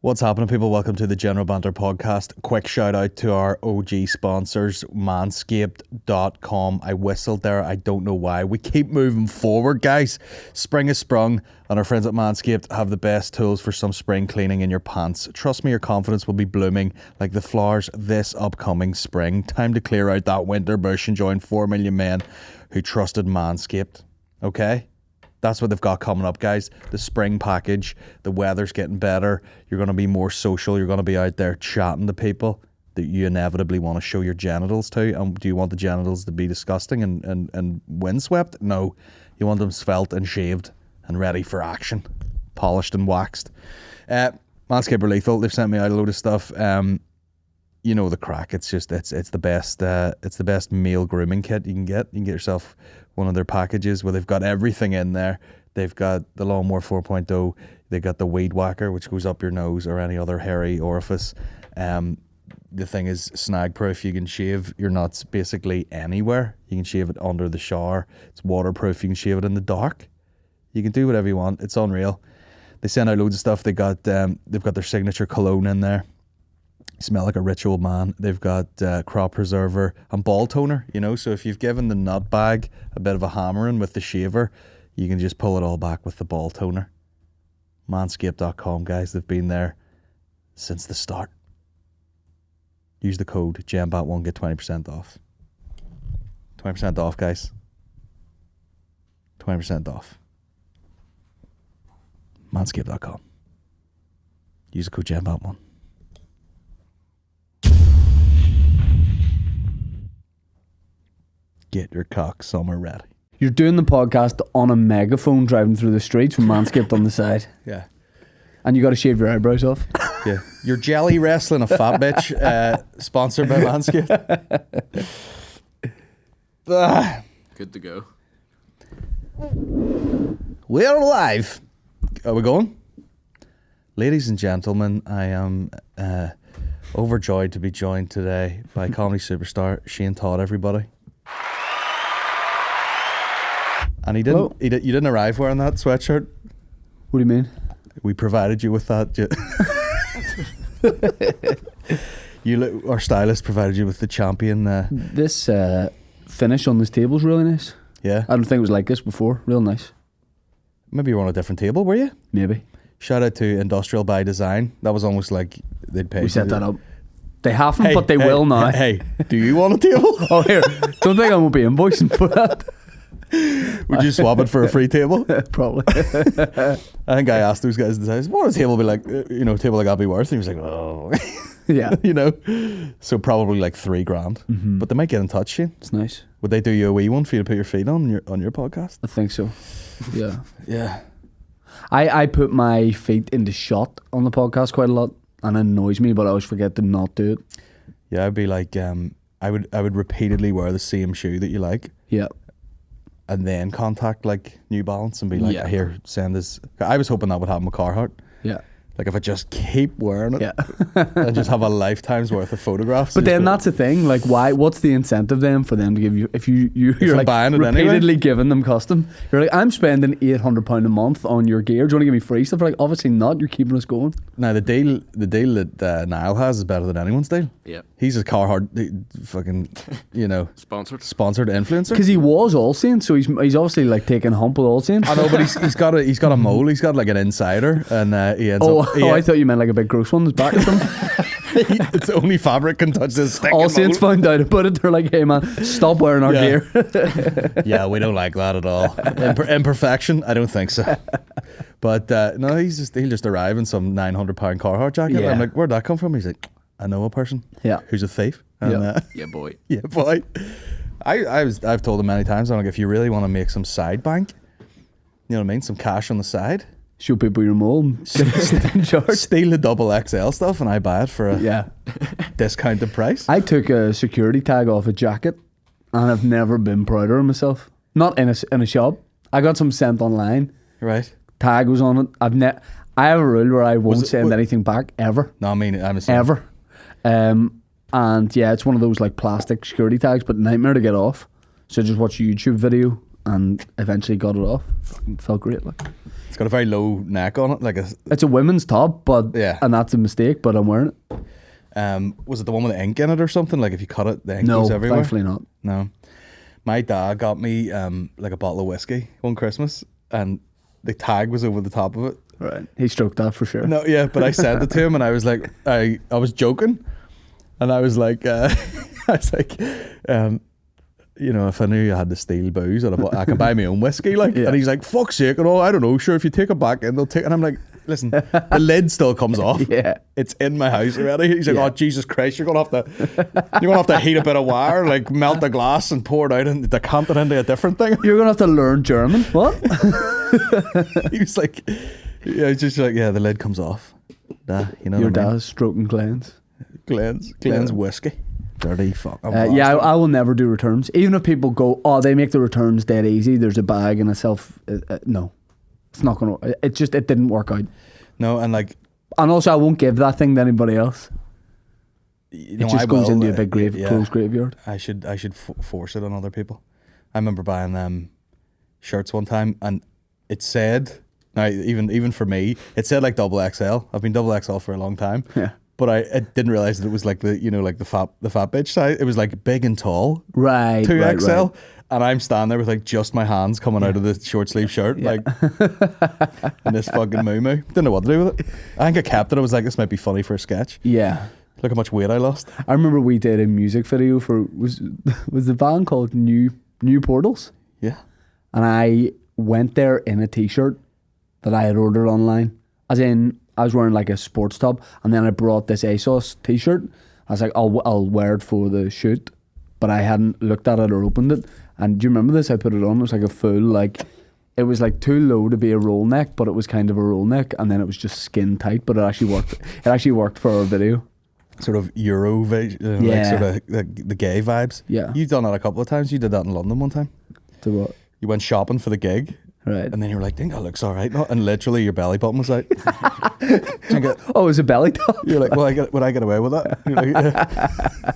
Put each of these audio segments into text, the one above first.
What's happening, people? Welcome to the General Banter podcast. Quick shout out to our OG sponsors, manscaped.com. I whistled there. I don't know why. We keep moving forward, guys. Spring has sprung, and our friends at Manscaped have the best tools for some spring cleaning in your pants. Trust me, your confidence will be blooming like the flowers this upcoming spring. Time to clear out that winter bush and join 4 million men who trusted Manscaped. Okay? That's what they've got coming up, guys. The spring package. The weather's getting better. You're going to be more social. You're going to be out there chatting to people that you inevitably want to show your genitals to. And do you want the genitals to be disgusting and windswept? No. You want them svelte and shaved and ready for action. Polished and waxed. Manscaped are lethal. They've sent me out a load of stuff. You know the crack. It's the best. It's the best male grooming kit you can get. You can get yourself one of their packages where they've got everything in there. They've got the Lawnmower 4.0. They've got the Weed Whacker, which goes up your nose or any other hairy orifice. The thing is snag proof. You can shave your nuts basically anywhere. You can shave it under the shower. It's waterproof. You can shave it in the dark. You can do whatever you want. It's unreal. They send out loads of stuff. They've got their signature cologne in there. Smell like a ritual man. They've got crop preserver and ball toner, so if you've given the nut bag a bit of a hammering with the shaver, you can just pull it all back with the ball toner. Manscaped.com, guys. They've been there since the start. Use the code GEMBAT1, get 20% off. 20% off, guys. 20% off. Manscaped.com. Use the code GEMBAT1. Get your cock summer ready. You're doing the podcast on a megaphone driving through the streets with Manscaped on the side. Yeah. And you got to shave your eyebrows off. Yeah. You're jelly wrestling a fat bitch, sponsored by Manscaped. Good to go. We're live. Are we going? Ladies and gentlemen, I am overjoyed to be joined today by comedy superstar Shane Todd, everybody. And you didn't arrive wearing that sweatshirt. What do you mean? We provided you with that. Our stylist provided you with the champion. This finish on this table is really nice. Yeah. I don't think it was like this before. Real nice. Maybe you were on a different table, were you? Maybe. Shout out to Industrial by Design. That was almost like they'd pay. We set that up. They haven't, but they will now. Hey, do you want a table? Oh, here. Don't think I won't be invoicing for that. Would you swap it for a free table? Probably. I think I asked those guys, what would a table be like, a table like that'd be worth? And he was like, oh. Yeah. So probably like $3,000. Mm-hmm. But they might get in touch, Shane. It's nice. Would they do you a wee one for you to put your feet on your podcast? I think so. Yeah. Yeah. I put my feet into shot on the podcast quite a lot, and it annoys me, but I always forget to not do it. Yeah, I'd be like, I would repeatedly wear the same shoe that you like. Yeah. And then contact like New Balance and be like, here, send this. I was hoping that would happen with Carhartt. Yeah. Like if I just keep wearing it and just have a lifetime's worth of photographs. But then that's the thing, like what's the incentive then for them to give you, if you're like buying it repeatedly anyway? giving them custom, you're like, I'm spending £800 a month on your gear, do you want to give me free stuff? Like obviously not, you're keeping us going. Now the deal that Niall has is better than anyone's deal. Yeah. He's a Carhartt fucking, sponsored influencer. Because he was All Saints, so he's obviously like taking a hump with All Saints. I know, but he's got a mole. He's got like an insider, and he ends up. I thought you meant like a big gross one that's back from. It's only fabric can touch this stinking All Saints found out about it. They're like, hey man, stop wearing our gear. Yeah, we don't like that at all. Imperfection? I don't think so. But no, he'll just arrive in some £900 Carhartt jacket. Yeah. I'm like, where'd that come from? He's like, I know a person. Yeah. Who's a thief. And, Yeah, boy. Yeah, boy. I've told him many times, I'm like, if you really want to make some side bank, you know what I mean, some cash on the side, show people your mole. steal the double XL stuff and I buy it for a discounted price. I took a security tag off a jacket and I've never been prouder of myself. Not in a shop. I got some sent online. Right. Tag was on it. I have a rule where I won't send anything back ever. No, I mean, I'm assuming. Ever. And yeah, it's one of those like plastic security tags, but nightmare to get off. So just watch a YouTube video and eventually got it off. Fucking felt great. Like, It's got a very low neck on it, like a. it's a women's top, but Yeah. and that's a mistake. But I'm wearing it. Was it the one with the ink in it or something? Like if you cut it, the ink No, goes everywhere. thankfully not. No. My dad got me like a bottle of whiskey one Christmas, and the tag was over the top of it. Right, he stroked that for sure. No, yeah, but I said it to him, and I was like, I was joking, and I was like, you know, if I knew you had to steal booze, I can buy my own whiskey, like. Yeah. And he's like, fuck's sake, and all, I don't know, sure, if you take it back in, they'll take. And I'm like, listen, the lid still comes off. Yeah. It's in my house already. He's like, Yeah. oh Jesus Christ, you're gonna have to heat a bit of wire, like melt the glass and pour it out and decant it into a different thing. You're gonna have to learn German. What? He was like, yeah, it's just like, yeah, the lid comes off. Nah, you know Your what I mean? dad's stroking Glens. Glenn's Yeah. whiskey. Dirty fuck. Yeah, I will never do returns. Even if people go, oh, they make the returns dead easy. There's a bag and a self. No, it's not going to. It didn't work out. No, and like, And also, I won't give that thing to anybody else. you It know, just I goes will, into a big yeah. closed graveyard. I should force it on other people. I remember buying shirts one time, and it said, now even for me, it said like double XL. I've been double XL for a long time. Yeah. But I didn't realize that it was like the fat bitch size. It was like big and tall, Right. 2XL, Right. and I'm standing there with like just my hands coming out of the short sleeve shirt, like in this fucking moo. Didn't know what to do with it. I think I kept it. I was like, this might be funny for a sketch. Yeah. Look how much weight I lost. I remember we did a music video for was the band called New Portals, Yeah. and I went there in a t-shirt that I had ordered online. As in, I was wearing like a sports top, and then I brought this ASOS t-shirt. I was like, I'll wear it for the shoot, but I hadn't looked at it or opened it. And do you remember this? I put it on. It was like a full, like, it was like too low to be a roll neck, but it was kind of a roll neck, and then it was just skin tight. But it actually worked. It actually worked for our video. Sort of Euro, like Yeah. sort of the gay vibes. Yeah. You've done that a couple of times. You did that in London one time. To what? You went shopping for the gig, Right. and then you were like, I think that looks all right. No? And literally your belly button was out. Oh, it was a belly top. You're like, well, would I get away with that? You're like, yeah.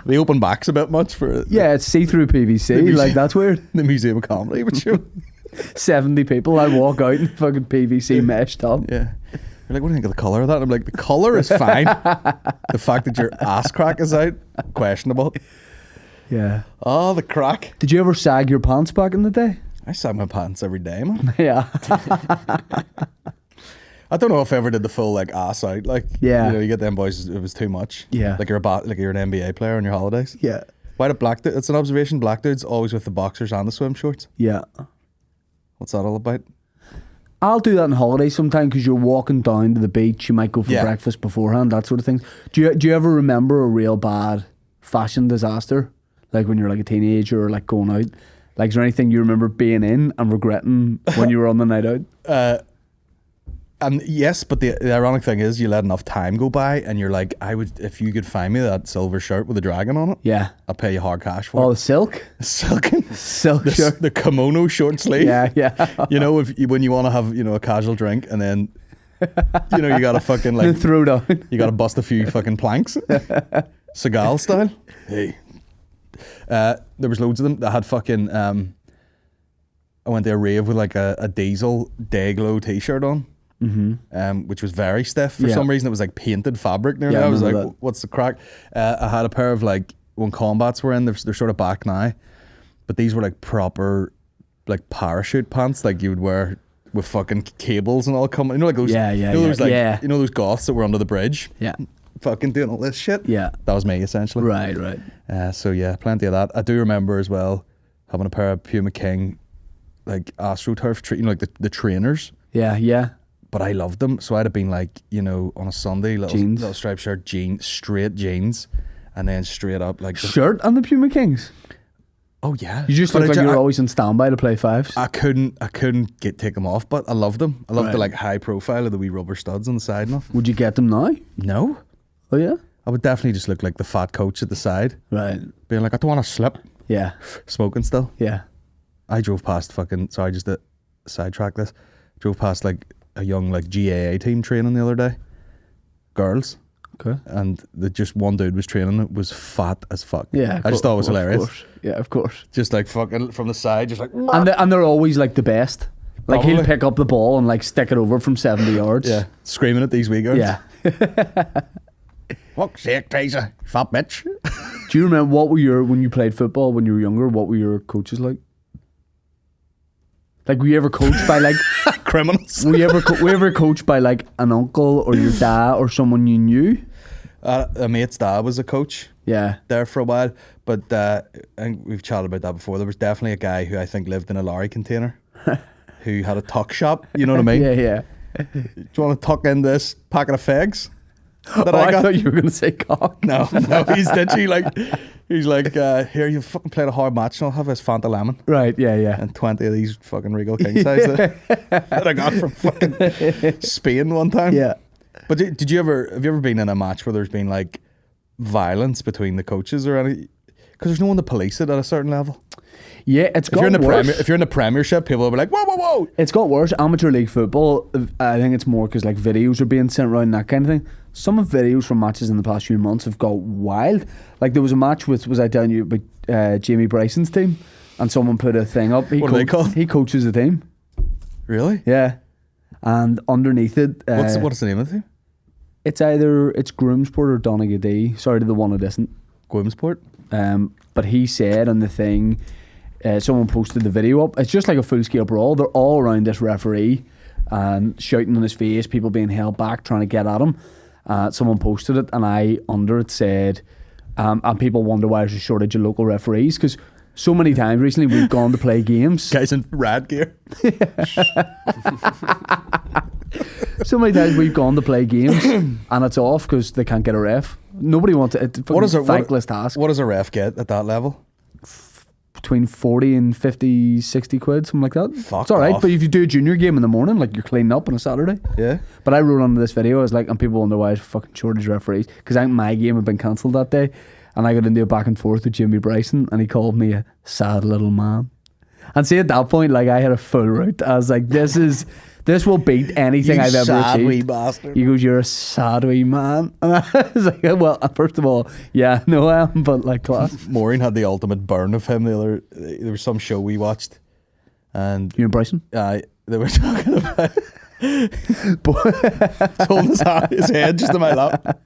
The open back's a bit much for Yeah, it's see-through PVC. museum- Like, that's weird. the Museum of Comedy, but sure. 70 people. I walk out in fucking PVC mesh top. Yeah. You're like, what do you think of the colour of that? And I'm like, the colour is fine. The fact that your ass crack is out, questionable. Yeah. Oh, the crack. Did you ever sag your pants back in the day? I sag my pants every day, man. Yeah. I don't know if I ever did the full like ass out. Like, Yeah. you know, you get them boys, it was too much. Yeah. Like you're an NBA player on your holidays. Yeah. Why do black dudes, it's an observation, black dudes always with the boxers and the swim shorts. Yeah. What's that all about? I'll do that on holidays sometimes because you're walking down to the beach. You might go for Yeah. breakfast beforehand, that sort of thing. Do you ever remember a real bad fashion disaster? Like when you're like a teenager or like going out? Like, is there anything you remember being in and regretting when you were on the night out? And yes, but the ironic thing is you let enough time go by and you're like, if you could find me that silver shirt with a dragon on it, Yeah. I'll pay you hard cash for Oh, it. the silk? Silken. Silk shirt. The kimono short sleeve. Yeah, yeah. You know, when you want to have, a casual drink and then, you got to fucking like, Throw down. you got to bust a few fucking planks. Seagal style. Hey. There was loads of them that had fucking, I went to a rave with like a Diesel Dayglow t-shirt on. Mm-hmm. Which was very stiff for Yeah. some reason. It was like painted fabric nearly. Yeah, I I was like, remember that. what's the crack? I had a pair of like, when combats were in, they're sort of back now, but these were like proper like parachute pants like you would wear with fucking cables and all coming, like those, Yeah, yeah, those yeah. like, Yeah. those goths that were under the bridge Yeah. fucking doing all this shit. Yeah. That was me essentially. Right, right. So yeah, plenty of that. I do remember as well having a pair of Puma King like AstroTurf, like the trainers. Yeah, yeah. But I loved them, so I'd have been like, on a Sunday, Jeans. little striped shirt, straight jeans, and then straight up like Shirt and the Puma Kings. oh yeah, You just But look like I, you were always on standby to play fives. I couldn't take them off, but I loved them. I loved the Right. like high profile of the wee rubber studs on the side. And Would you get them now? no, Oh, yeah? I would definitely just look like the fat coach at the side, Right. being like, I don't want to slip, Yeah. smoking still. Yeah. I drove past fucking, sorry, just to sidetrack this, drove past like a young like GAA team training the other day. Girls. Okay. and just one dude was training it, was fat as fuck. Yeah, I just thought it was hilarious. Of course. Yeah, of course. Just like fucking from the side, just like. And they're always like the best. Like Probably. he'll pick up the ball and like stick it over from 70 yards. Yeah, screaming at these wee girls. Yeah. Fuck's sake, Teresa, fat bitch. Do you remember when you played football when you were younger, what were your coaches like? Like, were you ever coached by like Criminals. were you ever coached by like an uncle or your dad or someone you knew? A mate's dad was a coach Yeah. there for a while, but I think we've chatted about that before. There was definitely a guy who I think lived in a lorry container who had a tuck shop. You know what I mean? Yeah. Do you want to tuck in this packet of fags that I I got? thought you were gonna say cock. No, he's literally like, here, you fucking played a hard match and I'll have this Fanta Lemon Right, yeah. and 20 of these fucking Regal King size that I got from fucking Spain one time. Yeah. But have you ever been in a match where there's been like violence between the coaches or any? Because there's no one to police it at a certain level. Yeah, it's If you're got in worse. if you're in the Premiership, people will be like, whoa. It's got worse. Amateur league football, I think it's more because like videos are being sent around and that kind of thing. Some of videos from matches in the past few months have got wild. Like there was a match with, was I telling you about Jamie Bryson's team, and someone put a thing up. What are they called? He coaches the team. Really? Yeah, and underneath it, What's the name of the thing? it's either Groomsport or Donegal. Sorry to the one it isn't. Gwimsport? But he said on the thing, someone posted the video up. It's just like a full scale brawl. They're all around this referee and shouting in his face, people being held back, trying to get at him. Someone posted it, and I under it said, and people wonder why there's a shortage of local referees, because so many times recently we've gone to play games. Guys in rad gear. So many times we've gone to play games and it's off because they can't get a ref. Nobody wants it. It's a thankless task. What does a ref get at that level? Between 40 and 50, 60 quid, something like that. Fuck it's alright, off. but if you do a junior game in the morning, like you're cleaning up on a Saturday. Yeah. But I wrote under this video, I was like, and people wonder why there's fucking shortage of referees, because I think my game had been cancelled that day, and I got into a back and forth with Jimmy Bryson, and he called me a sad little man. And see, at that point, like I had a full route. I was like, this will beat anything You I've ever sad achieved. wee bastard. He goes, you're a sad wee man. And I was like, well, first of all, yeah, no, I am, but like class. Maureen had the ultimate burn of him there was some show we watched, and You and Bryson? they were talking about holding his head just in my lap.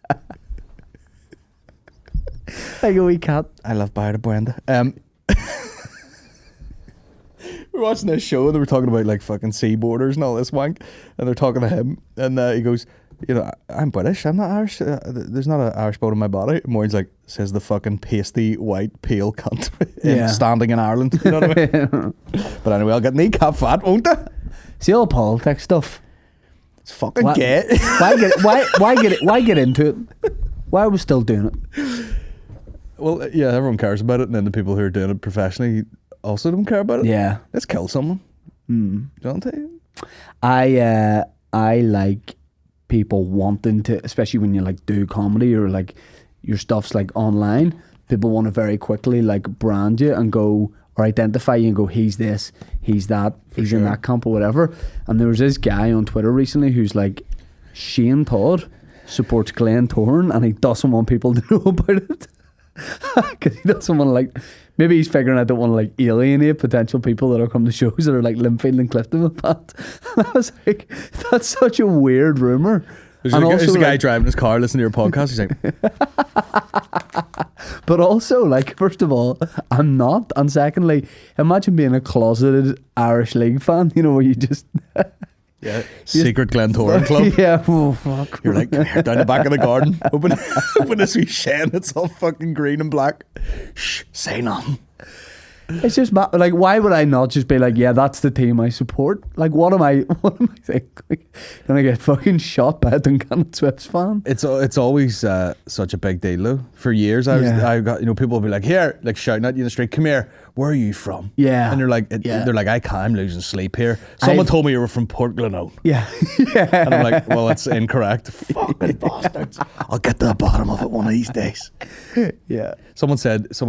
Like a wee cat. I love Bayard Buenda. We were watching this show and they were talking about like fucking sea borders and all this wank, and they're talking to him, and he goes, you know, I'm British, I'm not Irish, there's not an Irish bone in my body. And Maureen's like, says the fucking pasty white pale cunt standing in Ireland, you know what I mean? But anyway, I'll get kneecap fat, won't I? See all politics stuff. It's fucking gay. Why get into it? Why are we still doing it? Well, yeah, everyone cares about it, and then the people who are doing it professionally also don't care about it. Yeah. Let's kill someone. Don't they? I like people wanting to, especially when you like do comedy or like your stuff's like online, people want to very quickly like brand you and go, or identify you and go, he's this, he's that, he's in that camp or whatever. And there was this guy on Twitter recently who's like, Shane Todd supports Glenn Torn and he doesn't want people to know about it. Because he doesn't want to like, maybe he's figuring I don't want to like alienate potential people that'll come to shows that are like Linfield and Clifton with that. And I was like, that's such a weird rumour. There's a guy driving his car listening to your podcast. He's like, but also, like, first of all, I'm not. And secondly, imagine being a closeted Irish League fan, you know, where you just... yeah, secret Glentoran club. Yeah, oh, fuck. You're like, come here, down the back of the garden. Open this wee shed. It's all fucking green and black. Shh, say nothing. It's just like, why would I not just be like, yeah, that's the team I support? Like, what am I thinking? Gonna get fucking shot by a Duncannon Swifts fan? It's always such a big deal though. For years, I got, you know, people will be like, here, like shouting at you in the street, come here, where are you from? Yeah. And they're like, I'm losing sleep here. Someone told me you were from Port Glenone. Yeah. And I'm like, well, it's incorrect. Fucking bastards. I'll get to the bottom of it one of these days. Yeah. Someone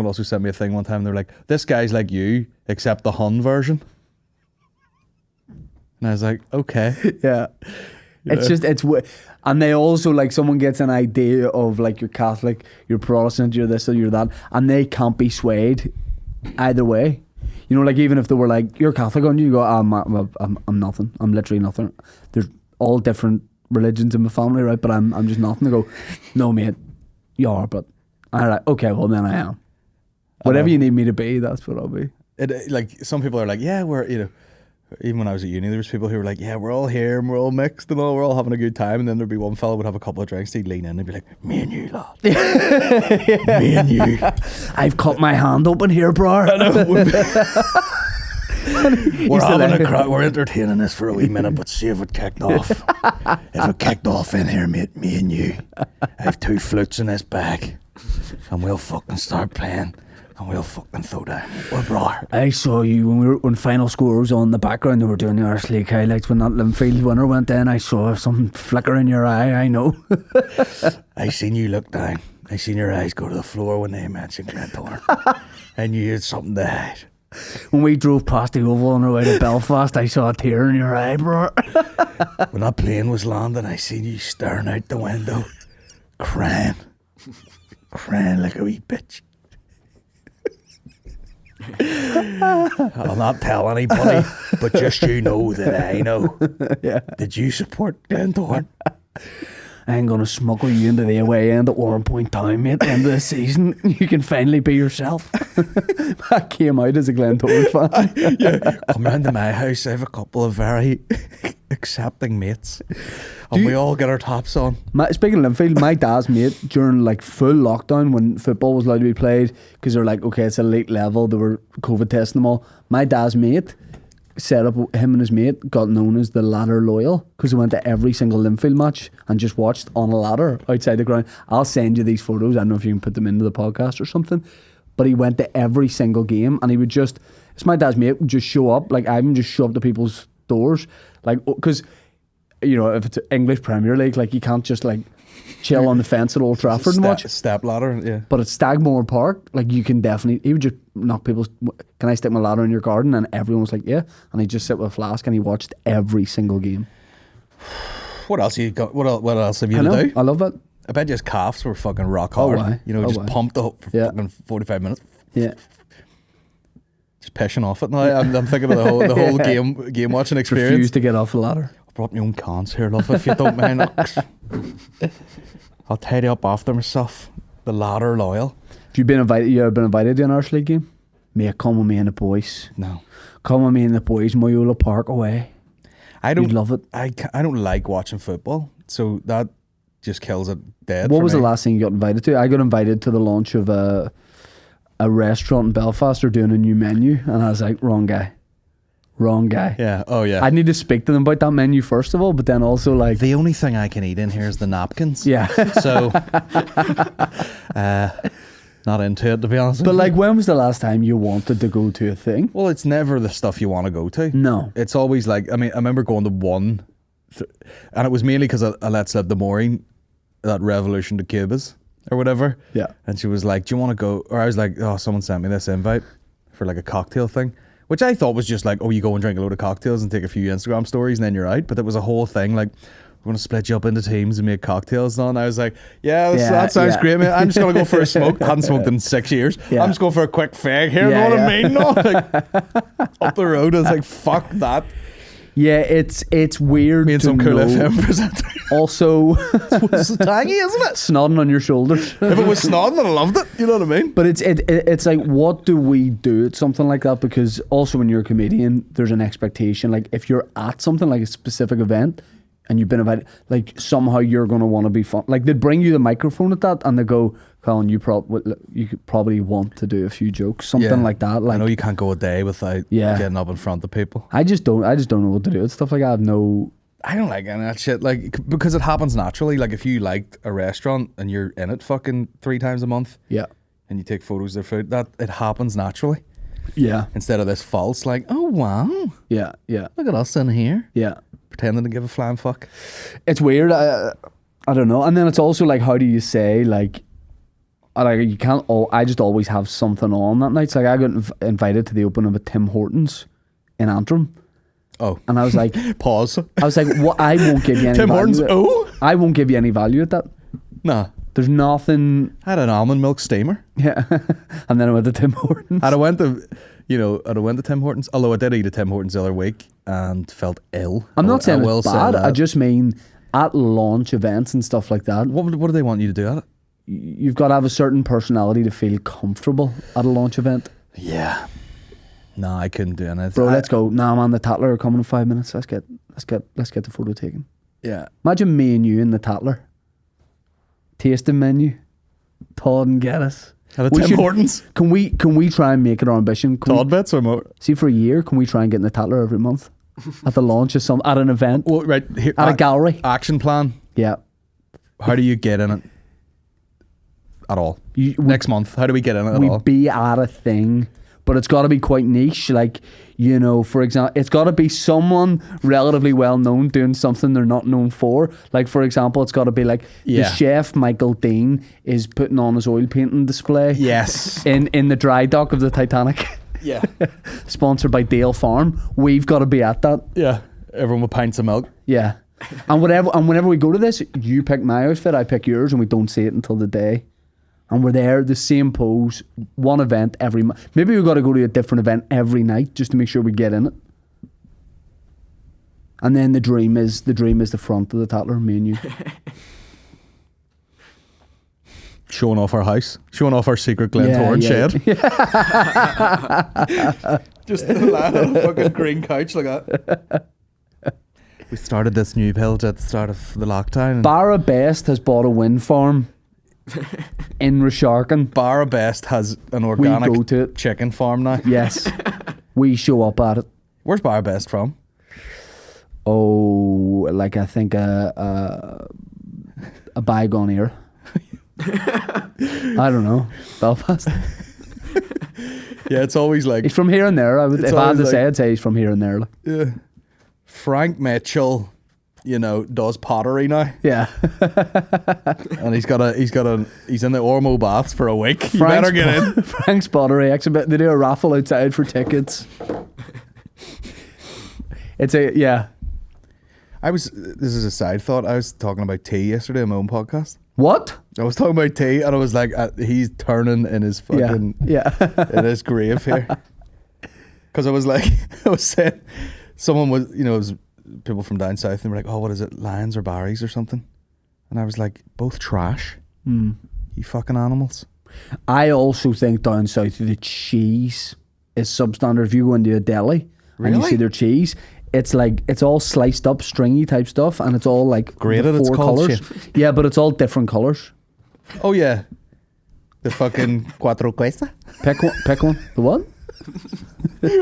also sent me a thing one time. They're like, this guy's like you, except the Hun version. And I was like, okay. Yeah. It's just and they also like someone gets an idea of like you're Catholic, you're Protestant, you're this or you're that, and they can't be swayed either way. You know, like even if they were like you're Catholic, and you go, I'm nothing. I'm literally nothing. There's all different religions in my family, right? But I'm just nothing. They go, no mate, you are. But all right, okay, well then I am. Whatever you need me to be, that's what I'll be. Like some people are like, yeah, we're even when I was at uni, there was people who were like, yeah, we're all here and we're all mixed and all, we're all having a good time. And then there'd be one fella would have a couple of drinks, he'd lean in and be like, me and you, lad. Me and you. I've cut my hand open here, bro. I know. We're entertaining this for a wee minute, but see if it kicked off. If it kicked off in here, mate, me and you. I have 2 flutes in this bag. And we'll fucking start playing. And we'll fucking throw down. We're bro. I saw you when final score was on the background. They were doing the Irish League highlights when that Linfield winner went in. I saw some flicker in your eye. I know. I seen you look down. I seen your eyes go to the floor when they mentioned Glentoran. I knew you had something to hide. When we drove past the Oval on our way to Belfast, I saw a tear in your eye, bro. When that plane was landing, I seen you staring out the window, crying like a wee bitch. I'll not tell anybody, but just you know that I know. Yeah. Did you support Glentoran? I ain't gonna smuggle you into the away end at Warrenpoint Town, mate. At the end of the season, you can finally be yourself. I came out as a Glentoran fan. Yeah. Come round to my house. I have a couple of very accepting mates, and we all get our tops on. Speaking of Linfield, my dad's mate during like full lockdown when football was allowed to be played, because they're like, okay, it's elite level. They were COVID testing them all. My dad's mate set up, him and his mate got known as the ladder loyal, because he went to every single Linfield match and just watched on a ladder outside the ground. I'll send you these photos. I don't know if you can put them into the podcast or something, but he went to every single game, and he would just, it's my dad's mate, would just show up, like I would just show up to people's doors, like, because you know, if it's English Premier League, like you can't just like chill on the fence at Old Trafford and watch. Step ladder, yeah. But at Stagmore Park, like you can definitely, he would just knock people's, can I stick my ladder in your garden? And everyone was like, yeah. And he'd just sit with a flask and he watched every single game. What else you got? What else have you to do? I love it. I bet his calves were fucking rock hard. Why? You know, just pumped up for fucking 45 minutes. Yeah. Just pissing off it now. I'm thinking of the whole game watching experience. Refuse to get off the ladder. I brought my own cans here, love, if you don't mind. I'll tidy up after myself. The ladder loyal. Have you been invited? You ever been invited to an Irish League game? Mate, come with me and the boys. No. Come with me and the boys. Moyola Park away. You'd love it. I don't like watching football, so that just kills it dead. What was the last thing you got invited to? I got invited to the launch of a restaurant in Belfast. They're doing a new menu, and I was like, wrong guy. Yeah. Oh yeah. I need to speak to them about that menu first of all, but then also like the only thing I can eat in here is the napkins. Yeah. So not into it, to be honest. But like, when was the last time you wanted to go to a thing? Well, it's never the stuff you want to go to. No. It's always like, I mean, I remember going to one, and it was mainly because I let slip the Maureen that Revolution to Cubas or whatever. Yeah. And she was like, do you want to go? Or I was like, oh, someone sent me this invite for like a cocktail thing. Which I thought was just like, oh, you go and drink a load of cocktails and take a few Instagram stories and then you're out. But it was a whole thing, like, we're going to split you up into teams and make cocktails and all. And I was like, that sounds great, man. I'm just going to go for a smoke. I hadn't smoked in 6 years. Yeah. I'm just going for a quick fag here, know what I mean? No, like, up the road, I was like, fuck that. Yeah, it's weird. Me and some cool FM presenter. Also, it's tangy, isn't it? Snodding on your shoulders. If it was snodding, I'd have loved it. You know what I mean? But it's like, what do we do at something like that? Because also when you're a comedian, there's an expectation. Like if you're at something like a specific event and you've been invited, like somehow you're going to want to be fun. Like they'd bring you the microphone at that and they go, Colin, you could probably want to do a few jokes, something like that. Like, I know you can't go a day without getting up in front of people. I just don't know what to do with stuff like that. I don't like any of that shit, like, because it happens naturally. Like if you liked a restaurant and you're in it fucking 3 times a month, yeah, and you take photos of their food, that it happens naturally. Yeah. Instead of this false, like, oh wow, yeah, look at us in here, yeah, pretending to give a flying fuck. It's weird. I don't know. And then it's also like, how do you say like you can't. I just always have something on that night. It's like I got invited to the opening of a Tim Hortons in Antrim, Oh. And I was like, Pause. I was like, what? I won't give you any Tim value. Hortons. I won't give you any value at that. Nah. There's nothing. I had an almond milk steamer. Yeah. And then I went to Tim Hortons. And I went to Tim Hortons, although I did eat at Tim Hortons the other week and felt ill. I'm not saying will it's say bad. that. I just mean at launch events and stuff like that. What do they want you to do at it? You've got to have a certain personality to feel comfortable at a launch event. Yeah. No, I couldn't do anything. Bro, let's go. Nah, man, the Tatler are coming in 5 minutes. Let's get the photo taken. Yeah. Imagine me and you in the Tatler. Tasting menu. Todd and Geddes. At a Tim Hortons. Can we try and make it our ambition? Todd bits or more? See, for a year, can we try and get in the Tatler every month? At the launch of at an event? Well, right here, At a gallery? Action plan. Yeah. How do you get in it at all? Next month, how do we get in it at all? We'd be at a thing, but it's got to be quite niche. Like, you know, for example, it's got to be someone relatively well known doing something they're not known for. Like, for example, it's got to be like the chef Michael Dean is putting on his oil painting display. Yes. In the dry dock of the Titanic. Yeah. Sponsored by Dale Farm. We've got to be at that. Yeah. Everyone with pints of milk. Yeah. And whenever we go to this, you pick my outfit, I pick yours, and we don't see it until the day. And we're there, the same pose, one event every month. Maybe we've got to go to a different event every night just to make sure we get in it. And then the dream is the front of the Tatler, me and you. Showing off our house. Showing off our secret Glentoran shed. Just lying on a fucking green couch like that. We started this new build at the start of the lockdown. Barra Best has bought a wind farm in Resharkin. Barra Best has an We go organic to it. chicken farm now. Yes. We show up at it. Where's Barra Best from? Oh, like I think a bygone era. I don't know. Belfast. Yeah, it's always like... He's from here and there. If I had to always say, like- I'd say he's from here and there. Yeah. Frank Mitchell, you know, does pottery now. Yeah. And he's in the Ormo baths for a week. You better get in. Frank's pottery exhibit. They do a raffle outside for tickets. Yeah. This is a side thought. I was talking about tea yesterday on my own podcast. What? I was talking about tea and I was like, he's turning in his fucking, Yeah. in his grave here. Because I was saying, someone was, you know, it was people from down south and they were like, oh, what is it, Lions or Barry's or something? And I was like, both trash. You fucking animals. I also think down south the cheese is substandard. If you go into a deli and you Really? see their cheese, it's like it's all sliced up, stringy type stuff, and it's all like Grated, the it's four called, colours. Yeah, but it's all different colours. Oh yeah. The fucking Cuatro Cuesta. Pick one. The what?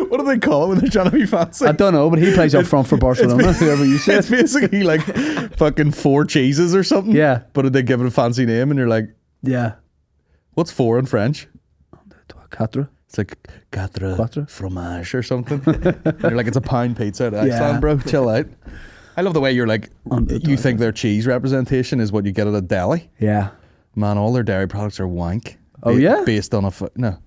What do they call it when they're trying to be fancy? I don't know, but he plays up front for Barcelona. Whoever you said. It's basically like fucking 4 cheeses or something. Yeah. But they give it a fancy name and you're like, Yeah. what's 4 in French? Quatre. It's like quatre Quatre. fromage or something. And you're like, it's a pound pizza at Iceland, Yeah. bro. Chill out. I love the way you're like, you think their cheese representation is what you get at a deli. Yeah. Man, all their dairy products are wank. Oh, yeah? Based on no.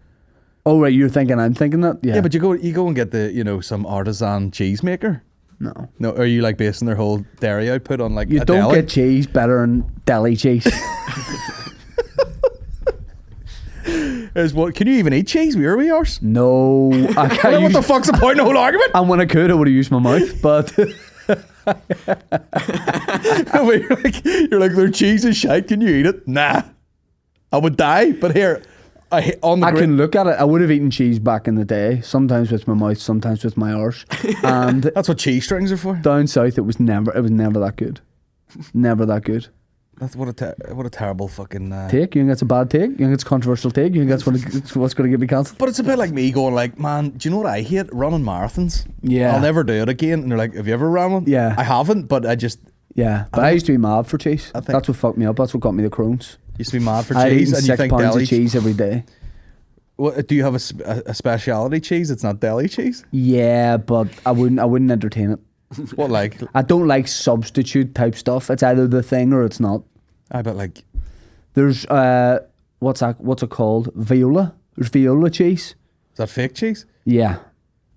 Oh right, you're thinking I'm thinking that? Yeah. Yeah, but you go and get the, you know, some artisan cheesemaker. no. No, are you like basing their whole dairy output on like You a don't deli? get cheese better than deli cheese. Can you even eat cheese? Where are we yours? No. I can't What use, the fuck's the point of the whole argument? and when I could, I would have used my mouth, but No, but you're like their cheese is shite. Can you eat it? Nah, I would die. But here, on the I grid, can look at it. I would have eaten cheese back in the day, sometimes with my mouth, sometimes with my arse. And that's what cheese strings are for. down south, it was never that good. Never that good. That's what a terrible fucking Take? You think that's a bad take? You think it's a controversial take? You think that's what's going to get me cancelled? But it's a bit like me going like, man, do you know what I hate? Running marathons. Yeah. I'll never do it again. And they're like, have you ever run one? Yeah. I haven't, but I just Yeah, but I used to be mad for cheese. think- That's what fucked me up. That's what got me the Crohn's. used to be mad for I cheese. eat And you 6 think pounds deli of cheese every day. Well, do you have a speciality cheese? It's not deli cheese. Yeah, but I wouldn't entertain it. What like? I don't like substitute type stuff. It's either the thing or it's not. I bet like There's what's it called? Viola. There's Viola cheese. is that fake cheese? Yeah.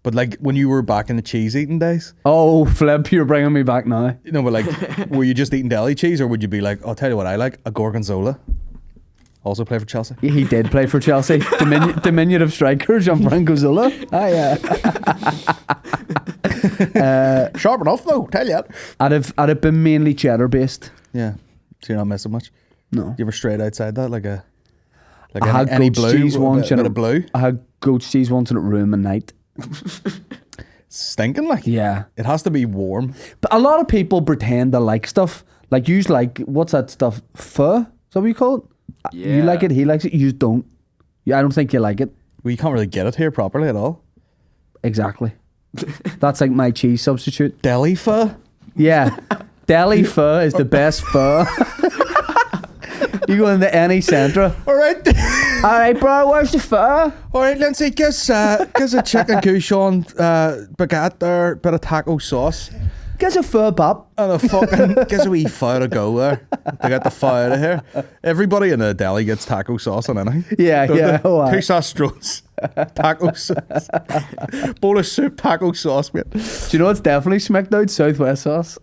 But like when you were back in the cheese eating days, Oh, Flip, you're bringing me back now. you know, but like, were you just eating deli cheese, or would you be like, I'll tell you what I like, a gorgonzola? Also play for Chelsea. He did play for Chelsea. Diminutive striker, Gianfranco Zola. Sharp enough though, tell you. I'd have been mainly cheddar based. Yeah, so you're not missing much. No. You ever strayed outside that, like I had any goat's blue, cheese once. bit of blue, I had goat's cheese once and it ruined my night. stinking like. Yeah. It has to be warm. But a lot of people pretend to like stuff. Like, you like, what's that stuff? Pho? Is that what you call it? Yeah. You like it, he likes it, you just don't. Yeah, I don't think you like it. Well, you can't really get it here properly at all. Exactly. That's like my cheese substitute. Deli pho. Yeah. Deli pho is the best pho. You go into any centre. All right. All right, bro, where's the pho? All right, Lindsay, gives a chicken couchon baguette there, bit of taco sauce, Get a pho pop. and a fucking gives a wee pho to go there. They get the pho out of here. Everybody in the deli gets taco sauce and anything. Yeah, Don't yeah. they? Oh, aye. 2 sauce strolls, taco sauce, bowl of soup, taco sauce, mate. Do you know what's definitely smacked out? Southwest sauce.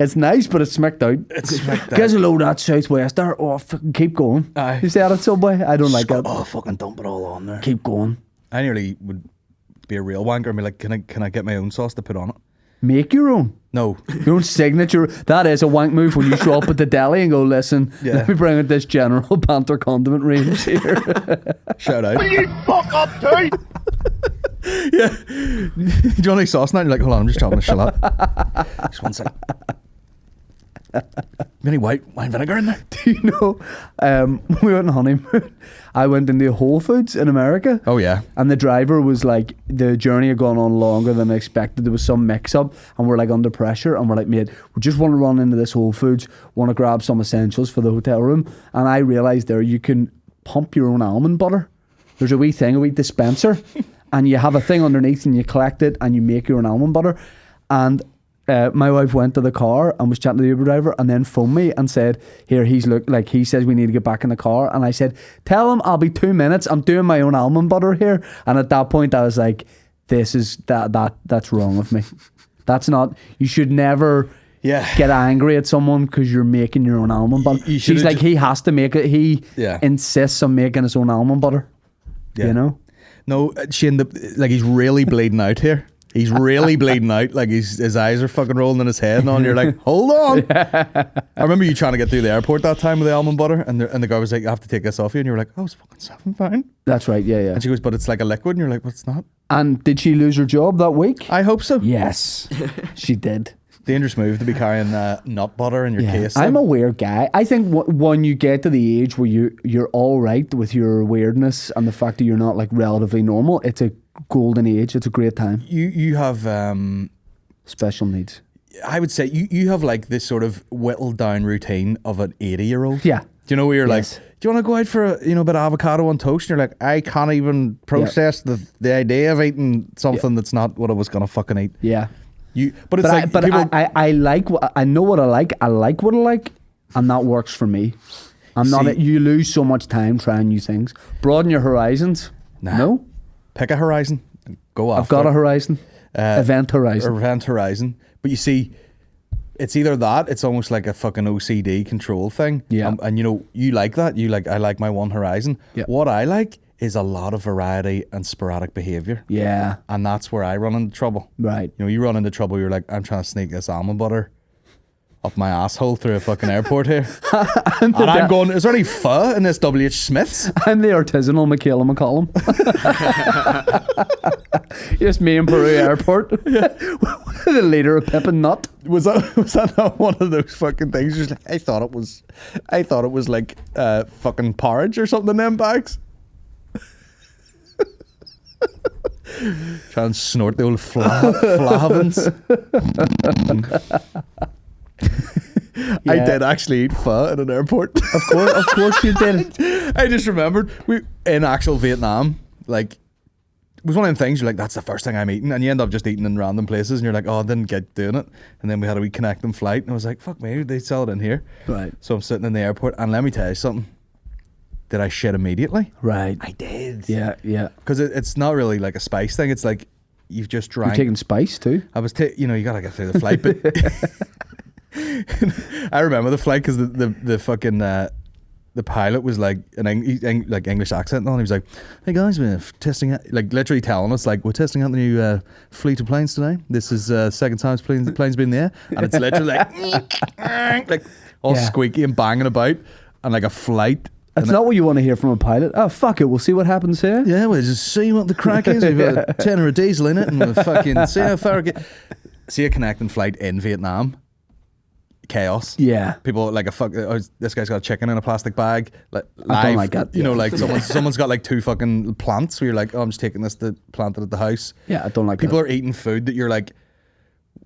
It's nice, but it's smacked out. It's smacked out. Get a load of that Southwester. Oh, fucking keep going. Aye. You say that at Subway? I don't like that. Oh, fucking dump it all on there. Keep going. I nearly would be a real wanker and be like, can I get my own sauce to put on it? Make your own. No. Your own signature. That is a wank move when you show up at the deli and go, listen, Yeah. let me bring out this general Banter condiment range here. Shout out. You fuck up, too! Yeah. Do you want any sauce now? You're like, hold on, I'm just chopping a shallot. Just one sec. Any white wine vinegar in there? Do you know, we went on honeymoon. I went into Whole Foods in America. Oh, yeah. And the driver was like, the journey had gone on longer than expected. There was some mix up and we're like under pressure. And we're like, mate, we just want to run into this Whole Foods, want to grab some essentials for the hotel room. And I realised there you can pump your own almond butter. There's a wee thing, a wee dispenser. And you have a thing underneath and you collect it and you make your own almond butter. And my wife went to the car and was chatting to the Uber driver and then phoned me and said, here, he says we need to get back in the car. And I said, tell him I'll be 2 minutes. I'm doing my own almond butter here. And at that point I was like, that's wrong with me. That's not, you should never Yeah. get angry at someone because you're making your own almond butter. You She's should've like, just- he has to make it. He Yeah. insists on making his own almond butter. Yeah. You know? No, Shane, he's really bleeding out here. He's really bleeding out. Like his eyes are fucking rolling in his head and all. And you're like, hold on. I remember you trying to get through the airport that time with the almond butter, and the guy was like, I have to take this off you. And you were like, oh, it's fucking £7. That's right. Yeah, yeah. And she goes, but it's like a liquid. And you're like, well, it's not. And did she lose her job that week? I hope so. Yes, she did. Dangerous move to be carrying nut butter in your case. I'm a like. weird guy. I think when you get to the age where you're all right with your weirdness and the fact that you're not like relatively normal, it's a golden age. It's a great time. You have Special needs. I would say you have like this sort of whittled down routine of an 80-year-old. Yeah. Do you know where you're Yes. like, do you want to go out for a bit of avocado on toast? And you're like, I can't even process the idea of eating something that's not what I was gonna fucking eat. Yeah. But it's like people, I like what I know what I like. I like what I like, and that works for me. I'm not. See- You lose so much time trying new things. Broaden your horizons. Nah. No, pick a horizon, and go after. I've got a it. horizon. Event horizon. Event horizon. But you see, it's either that, it's almost like a fucking OCD control thing. Yeah. And you like that. I like my one horizon. Yeah. What I like is a lot of variety and sporadic behaviour. Yeah. And that's where I run into trouble. Right. You run into trouble, you're like, I'm trying to sneak this almond butter up my asshole through a fucking airport here. and I'm going, is there any pho in this WH Smith's? I'm the artisanal Michaela McCollum. Just me in Peru Airport. The leader of Pip and Nut. Was that not one of those fucking things? Just like, I thought it was like fucking porridge or something in them bags. Try and snort the old flavins. I Yeah. did actually eat pho in an airport. Of course you did. I just remembered we in actual Vietnam, like it was one of them things you're like, that's the first thing I'm eating, and you end up just eating in random places and you're like, oh, I didn't get doing it. And then we had a wee connecting flight and I was like, fuck me, they sell it in here. Right. So I'm sitting in the airport and let me tell you something. did I shit immediately? Right. I did. Yeah, yeah. Because it's not really like a spice thing. It's like you've just You're drank. taking spice too. I was, you gotta get through the flight, but I remember the flight because the fucking the pilot was like like English accent on. He was like, "Hey guys, we're testing out," like literally telling us like, "We're testing out the new fleet of planes today. This is second time plane's been in the air," and it's literally like all squeaky and banging about, and like a flight. That's not what you want to hear from a pilot. Oh, fuck it. We'll see what happens here. Yeah, we'll just see what the crack is. We've got a tenner of diesel in it, and we'll fucking see how far it gets. See a connecting flight in Vietnam. Chaos. Yeah. People like this guy's got a chicken in a plastic bag. Like live, I don't like that. You know, like someone's got like 2 fucking plants where you're like, oh, I'm just taking this to plant it at the house. Yeah, I don't like People that. are eating food that you're like,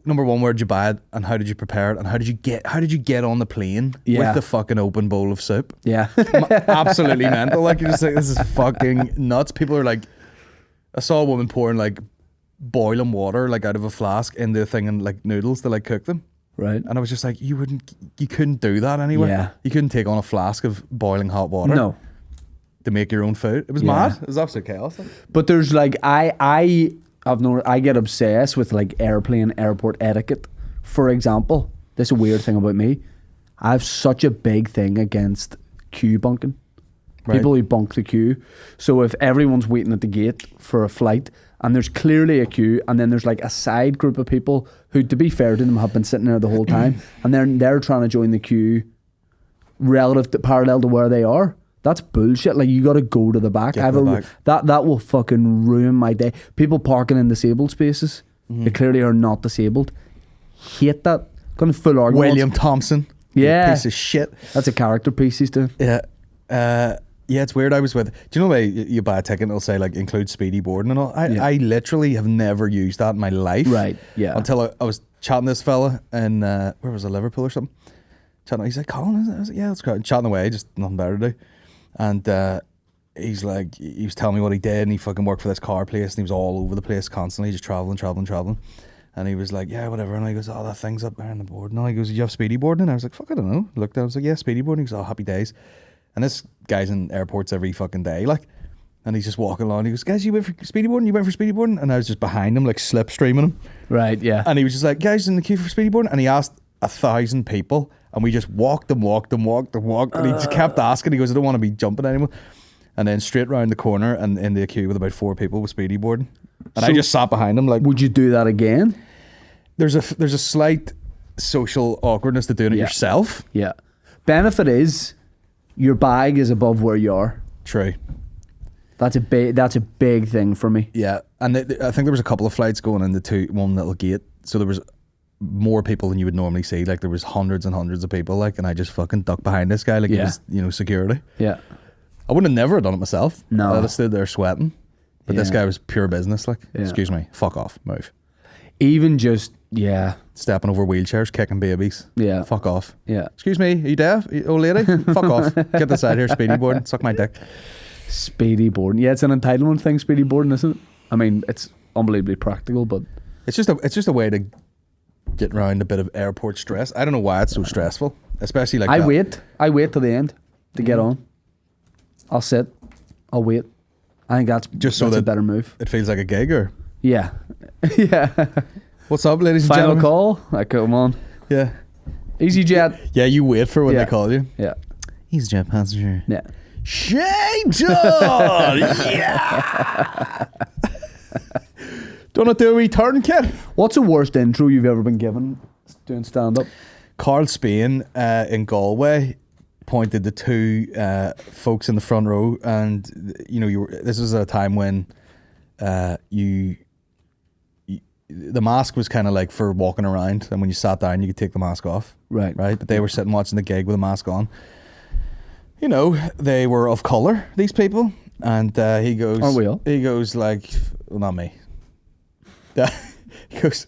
number one, where'd you buy it and how did you prepare it and how did you get on the plane with the fucking open bowl of soup? Yeah. Absolutely mental. Like you're just like, this is fucking nuts. People are like, I saw a woman pouring like boiling water like out of a flask into a thing and like noodles to like cook them. Right. And I was just like, you couldn't do that anyway. Yeah. You couldn't take on a flask of boiling hot water. No. To make your own food. It was mad. It was absolute chaos. But there's like I get obsessed with like airport etiquette. For example, this is a weird thing about me. I have such a big thing against queue bunking. Right. People who bunk the queue. So if everyone's waiting at the gate for a flight and there's clearly a queue and then there's like a side group of people who, to be fair to them, have been sitting there the whole time and they're trying to join the queue parallel to where they are. That's bullshit. Like, you got to go to the back. That will fucking ruin my day. People parking in disabled spaces. They clearly are not disabled. Hate that. Gonna full argument. William Thompson. Yeah. Piece of shit. That's a character piece he's doing. Yeah. Yeah, it's weird. I was with. Do you know the way you buy a ticket and it'll say like include speedy boarding and all? I literally have never used that in my life. Right. Yeah. Until I was chatting to this fella in where was it, Liverpool or something? Chatting. He's like, Colin, is it? I was like, yeah, it's great. Chatting away, just nothing better to do. And he's like, he was telling me what he did, and he fucking worked for this car place, and he was all over the place constantly, just traveling. And he was like, yeah, whatever. And I goes, oh, that thing's up there on the board. And he goes, did you have speedy boarding? And I was like, fuck, I don't know. Looked down, I was like, yeah, speedy boarding. He goes, oh, happy days. And this guy's in airports every fucking day, like, and he's just walking along. He goes, guys, you went for speedy boarding? You went for speedy boarding? And I was just behind him, like slipstreaming him. Right, yeah. And he was just like, guys, in the queue for speedy boarding? And he asked 1,000 people, and we just walked. And he just kept asking. He goes, I don't want to be jumping anymore. And then straight round the corner and in the queue with about 4 people with speedy boarding. And I just sat behind him like. Would you do that again? There's a slight social awkwardness to doing it yourself. Yeah. Benefit is your bag is above where you are. True. That's a big thing for me. Yeah, and I think there was a couple of flights going into one little gate, so there was more people than you would normally see. Like there was hundreds and hundreds of people, like, and I just fucking ducked behind this guy like it was, security. Yeah. I wouldn't have never done it myself. No. I'd have stood there sweating. But this guy was pure business, like, excuse me, fuck off, move. Even just, stepping over wheelchairs, kicking babies. Yeah. Fuck off. Yeah. Excuse me, are you deaf? Old lady? Fuck off. Get this out here, speedy boarding. Suck my dick. Speedy boarding. Yeah, it's an entitlement thing, speedy boarding, isn't it? I mean, it's unbelievably practical, but it's just a way to get around a bit of airport stress. I don't know why it's so stressful, especially like I wait till the end to get on. I'll sit. I'll wait. I think that's a better move. It feels like a gig, or yeah. What's up, ladies and Final gentlemen? call. Like, come on. Yeah. EasyJet. Yeah, you wait for when they call you. Yeah. EasyJet passenger. Yeah. Shane Todd. Yeah. Don't it do a wee turn, kid? What's the worst intro you've ever been given doing stand up? Carl Spain in Galway pointed to 2 folks in the front row, and this was a time when the mask was kind of like for walking around, and when you sat down you could take the mask off, right, but they were sitting watching the gig with a mask on. They were of colour, these people, and he goes, aren't we all? He goes like, well, not me. He goes,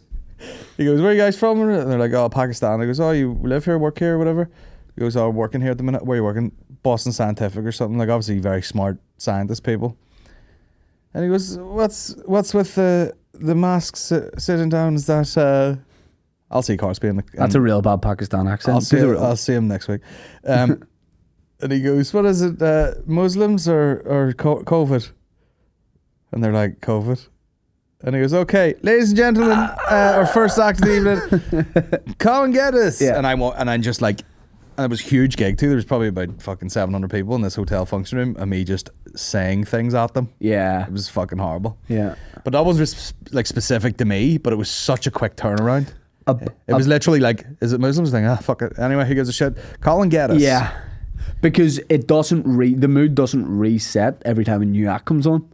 where are you guys from? And they're like, oh, Pakistan. He goes, oh, you live here, work here, whatever. He goes, oh, I'm working here at the minute. Where are you working? Boston Scientific or something. Like, obviously very smart scientist people. And he goes, what's with the masks sitting down? Is that I'll see Carl Spain. That's a real bad Pakistan accent. I'll see him next week. And he goes, what is it, Muslims or COVID? And they're like, COVID. And he goes, okay, ladies and gentlemen, our first act of the evening, come and get us. Yeah. And I'm just like, and it was a huge gig too. There was probably about fucking 700 people in this hotel function room, and me just saying things at them. Yeah. It was fucking horrible. Yeah. But that wasn't just like specific to me, but it was such a quick turnaround. It was literally like, is it Muslims? Thing? Ah, fuck it. Anyway, who gives a shit? Call and get us. Yeah. Because it doesn't the mood doesn't reset every time a new act comes on.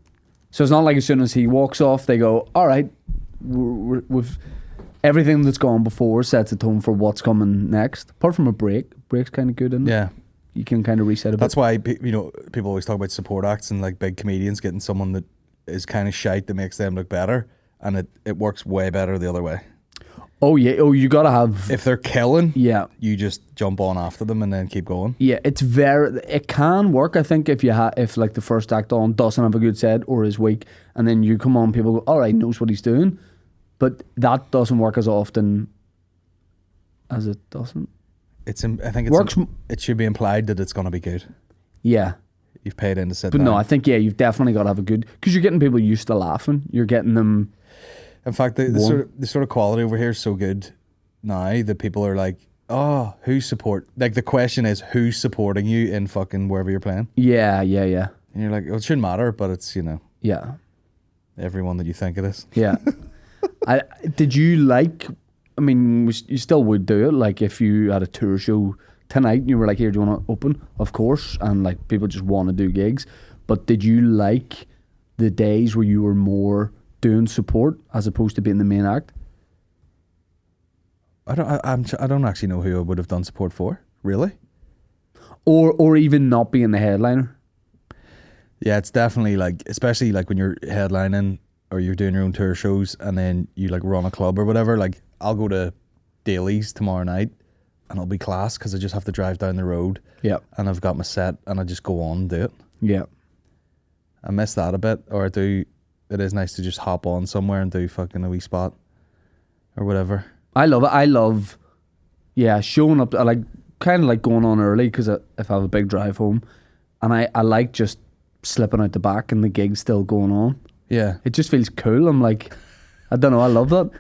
So it's not like as soon as he walks off, they go, all right, we've everything that's gone before sets the tone for what's coming next. Apart from a break. Break's kind of good, isn't it? Yeah. You can kind of reset a bit. That's why, people always talk about support acts and like big comedians getting someone that is kind of shite that makes them look better. And it works way better the other way. Oh, yeah. Oh, you got to have... If they're killing, yeah, you just jump on after them and then keep going. Yeah, it can work, I think, if like the first act on doesn't have a good set or is weak, and then you come on, people go, all right, knows what he's doing. But that doesn't work as often as it doesn't. I think Works. It should be implied that it's going to be good. Yeah. You've paid in to sit But down. no, I think, you've definitely got to have a good... Because you're getting people used to laughing. You're getting them... In fact, the sort of quality over here is so good now that people are like, oh, who's support? Like the question is, who's supporting you in fucking wherever you're playing? Yeah. And you're like, well, it shouldn't matter, but it's, Yeah. everyone that you think it is. Yeah. Did you like... I mean, you still would do it. Like if you had a tour show tonight and you were like, here, do you want to open? Of course. And like people just want to do gigs. But did you like the days where you were more doing support as opposed to being the main act? I don't actually know who I would have done support for. Really? Or even not being the headliner? Yeah, it's definitely like, especially like when you're headlining or you're doing your own tour shows and then you like run a club or whatever. Like I'll go to DELI's tomorrow night and it'll be class because I just have to drive down the road. Yeah. And I've got my set and I just go on and do it. Yeah. I miss that a bit, or I do. It is nice to just hop on somewhere and do fucking a wee spot or whatever. I love it. I love, showing up. I like kind of like going on early because if I have a big drive home, and I like just slipping out the back and the gig's still going on. Yeah. It just feels cool. I'm like, I don't know. I love that.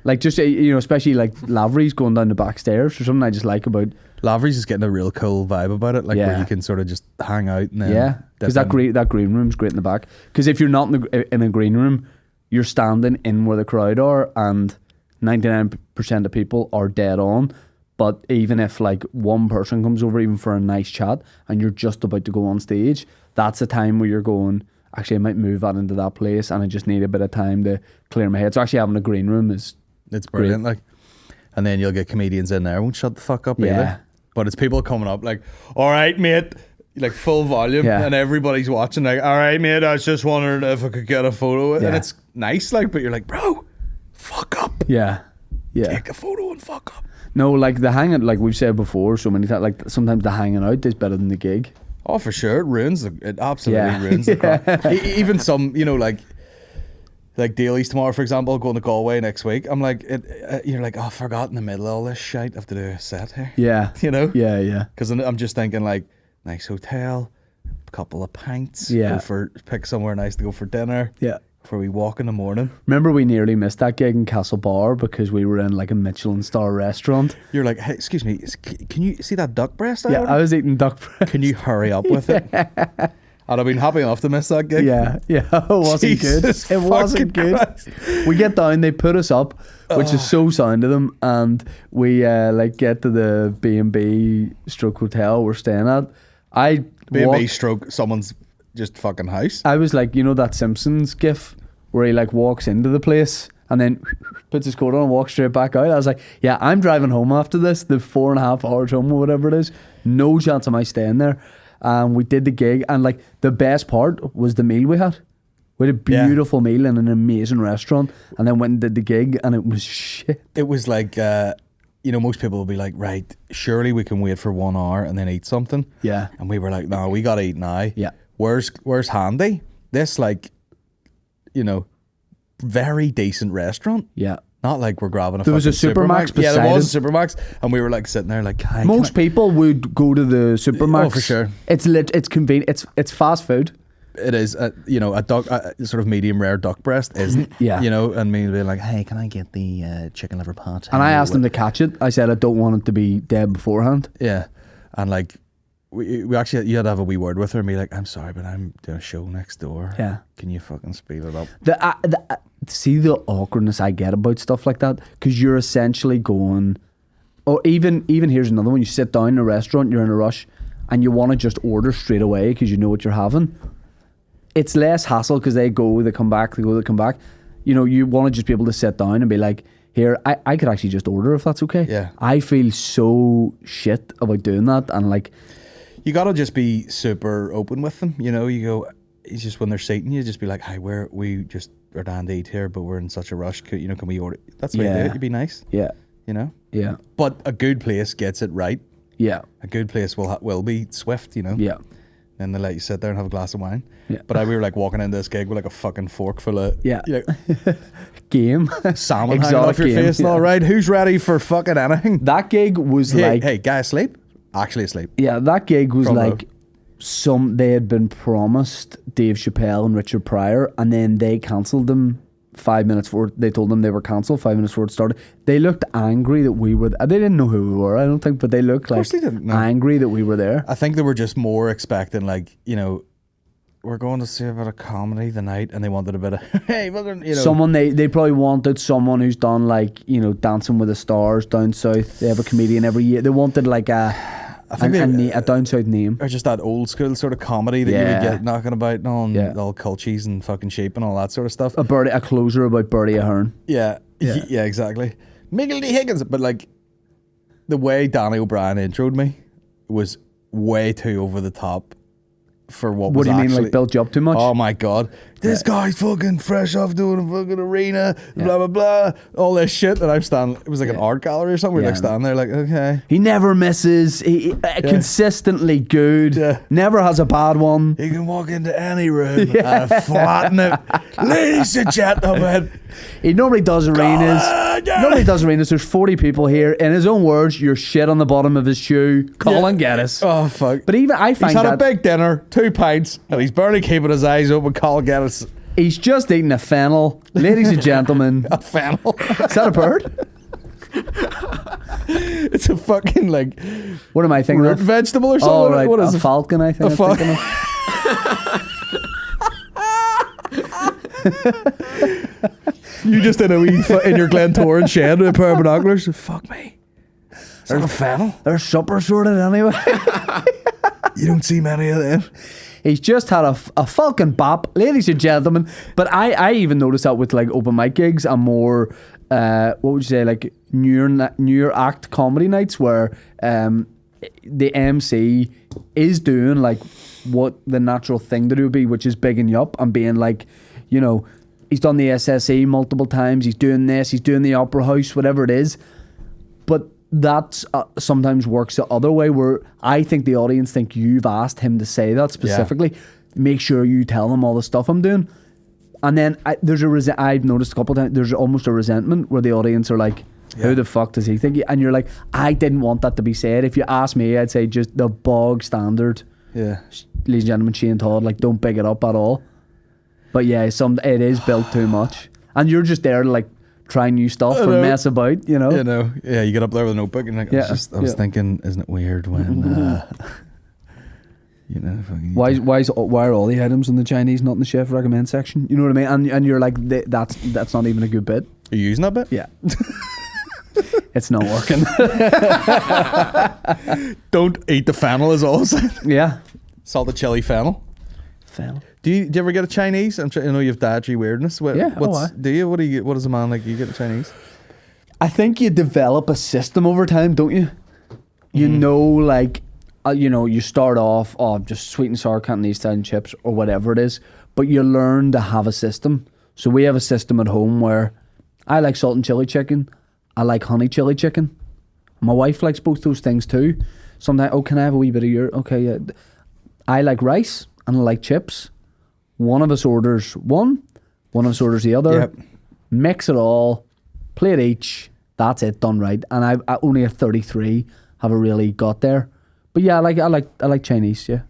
Like just especially like Lavery's going down the back stairs or something. I just like about Lavery's is getting a real cool vibe about it, like where you can sort of just hang out and then because that green room's great in the back. Because if you're not in a green room, you're standing in where the crowd are, and 99% of people are dead on. But even if like one person comes over, even for a nice chat, and you're just about to go on stage, that's a time where you're going, actually I might move that into that place, and I just need a bit of time to clear my head. So actually having a green room it's brilliant. Like, and then you'll get comedians in there won't shut the fuck up either. But it's people coming up like, all right, mate, like full volume, and everybody's watching like, all right, mate, I was just wondering if I could get a photo. And it's nice, like, but you're like, bro, fuck up. Yeah. Take a photo and fuck up. No, like the hanging, like we've said before so many times, like sometimes the hanging out is better than the gig. Oh, for sure. It absolutely ruins the crowd. Even some, like DELI's tomorrow, for example, going to Galway next week. I'm like, you're like, oh, I forgot in the middle of all this shit, I have to do a set here. Yeah. Yeah. Because I'm just thinking like, nice hotel, a couple of pints, pick somewhere nice to go for dinner. Yeah. Before we walk in the morning. Remember we nearly missed that gig in Castlebar because we were in like a Michelin star restaurant. You're like, hey, excuse me, can you see that duck breast? I was eating duck breast. Can you hurry up with it? I'd have been happy enough to miss that gig. Yeah, it wasn't good. It wasn't good. Christ. We get down, they put us up, which is so sound of them, and we like get to the B&B stroke hotel we're staying at. B&B stroke someone's just fucking house. I was like, that Simpsons gif where he like walks into the place and then puts his coat on and walks straight back out. I was like, yeah, I'm driving home after this, the 4.5 hours home or whatever it is. No chance of my staying there. We did the gig, and like the best part was the meal we had. We had a beautiful meal in an amazing restaurant, and then went and did the gig, and it was shit. It was like, most people will be like, right, surely we can wait for 1 hour and then eat something. Yeah. And we were like, no, we gotta eat now. Yeah. Where's Handy? This like, very decent restaurant. Yeah. Not like we're grabbing a There was a fucking Supermax Yeah, there beside was it. a Supermax, and we were like sitting there like, "Hi, Most people would go to the Supermax. Oh, for sure. It's convenient. It's fast food. It is, a sort of medium rare duck breast isn't. Yeah. And me being like, "Hey, can I get the chicken liver pate?" And I asked them to catch it. I said I don't want it to be dead beforehand. Yeah, and like we actually, you had to have a wee word with her and be like, "I'm sorry, but I'm doing a show next door. Yeah. Can you fucking speed it up?" See the awkwardness I get about stuff like that, because you're essentially going, or even here's another one. You sit down in a restaurant, you're in a rush, and you want to just order straight away because you know what you're having. It's less hassle because they come back. You want to just be able to sit down and be like, here, I could actually just order if that's okay. Yeah. I feel so shit about doing that, and like, You gotta just be super open with them. You go. It's just when they're seating you, just be like, "Hi, we just are down to eat here, but we're in such a rush. Can we order?" That's the way to do it. You'd be nice. yeah, yeah, But a good place gets it right. yeah, A good place will be swift. yeah. And they let you sit there and have a glass of wine. Yeah. But we were like walking into this gig with like a fucking fork full of Game. salmon hanging Exotic off your game, face and all right. Who's ready for fucking anything? That gig was Hey, guy asleep? Actually asleep. yeah, that gig was Promo. like they had been promised Dave Chappelle and Richard Pryor, and then they cancelled them 5 minutes before. They told them they were cancelled 5 minutes before it started. They looked angry that we were. They didn't know who we were, I don't think, but they looked like they didn't know. angry that we were there. I think they were just more expecting we're going to see a bit of comedy the night, and they wanted a bit of hey, Someone they probably wanted someone who's done Dancing with the Stars down south. They have a comedian every year. They wanted like a down south name. Or just that old school sort of comedy that you would get knocking about and all culchies and fucking sheep and all that sort of stuff. A closer about Bertie Ahern. Yeah, exactly. Miggledy Higgins, but like the way Danny O'Brien introed me was way too over the top for what do you mean, actually, like built you up too much? Oh my god, this guy's fucking fresh off doing a fucking arena, blah blah blah, all this shit. And I'm standing. It was like an art gallery or something. We're like standing there, like, okay. He never misses. He consistently good. Yeah. Never has a bad one. He can walk into any room and flatten it. Ladies and gentlemen. He normally does arenas. God, There's 40 people here. In his own words, you're shit on the bottom of his shoe. Colin Geddes. Oh fuck. But even I find he's had that a big dinner, 2 pints, and he's barely keeping his eyes open. Colin Geddes. he's just eating a fennel. Ladies and gentlemen. A fennel. Is that a bird? It's a fucking like What am I thinking root of? vegetable or something. Oh, right. What is a it? falcon, I think. A I'm thinking of. You just in a wee in your Glentoran shed with a pair of binoculars. Fuck me. Is that a fennel? They're supper sorted anyway. You don't see many of them. He's just had a falcon bop, ladies and gentlemen. But I even noticed that with like open mic gigs and more, what would you say, like newer act comedy nights where the MC is doing like what the natural thing to do would be, which is bigging you up and being like, he's done the SSE multiple times, he's doing this, he's doing the Opera House, whatever it is. But that sometimes works the other way, where I think the audience think you've asked him to say that specifically. Yeah. Make sure you tell them all the stuff I'm doing. And then I've noticed a couple of times, there's almost a resentment where the audience are like, who the fuck does he think? And you're like, I didn't want that to be said. If you ask me, I'd say just the bog standard. Yeah. Ladies and gentlemen, Shane Todd, like, don't big it up at all. But yeah, it is built too much. And you're just there to like try new stuff and mess about, Yeah, you get up there with a notebook and like, I was thinking, isn't it weird when why are all the items in the Chinese not in the chef recommend section? You know what I mean? And you're like, that's not even a good bit. Are you using that bit? Yeah. It's not working. Don't eat the fennel is all. Yeah. Salted chili fennel. Fennel. Do you ever get a Chinese? I know you have dietary weirdness. Yeah. Do you? What do you get? What does a man like? You get a Chinese? I think you develop a system over time, don't you? You know, like, you start off, just sweet and sour Cantonese style and chips or whatever it is, but you learn to have a system. So we have a system at home where I like salt and chili chicken. I like honey chili chicken. My wife likes both those things too. Sometimes, can I have a wee bit of your? Okay, yeah. I like rice and I like chips. One of us orders one of us orders the other. Yep. Mix it all. plate each. That's it, done right. And I only at 33 have I really got there. But yeah, I like Chinese. Yeah,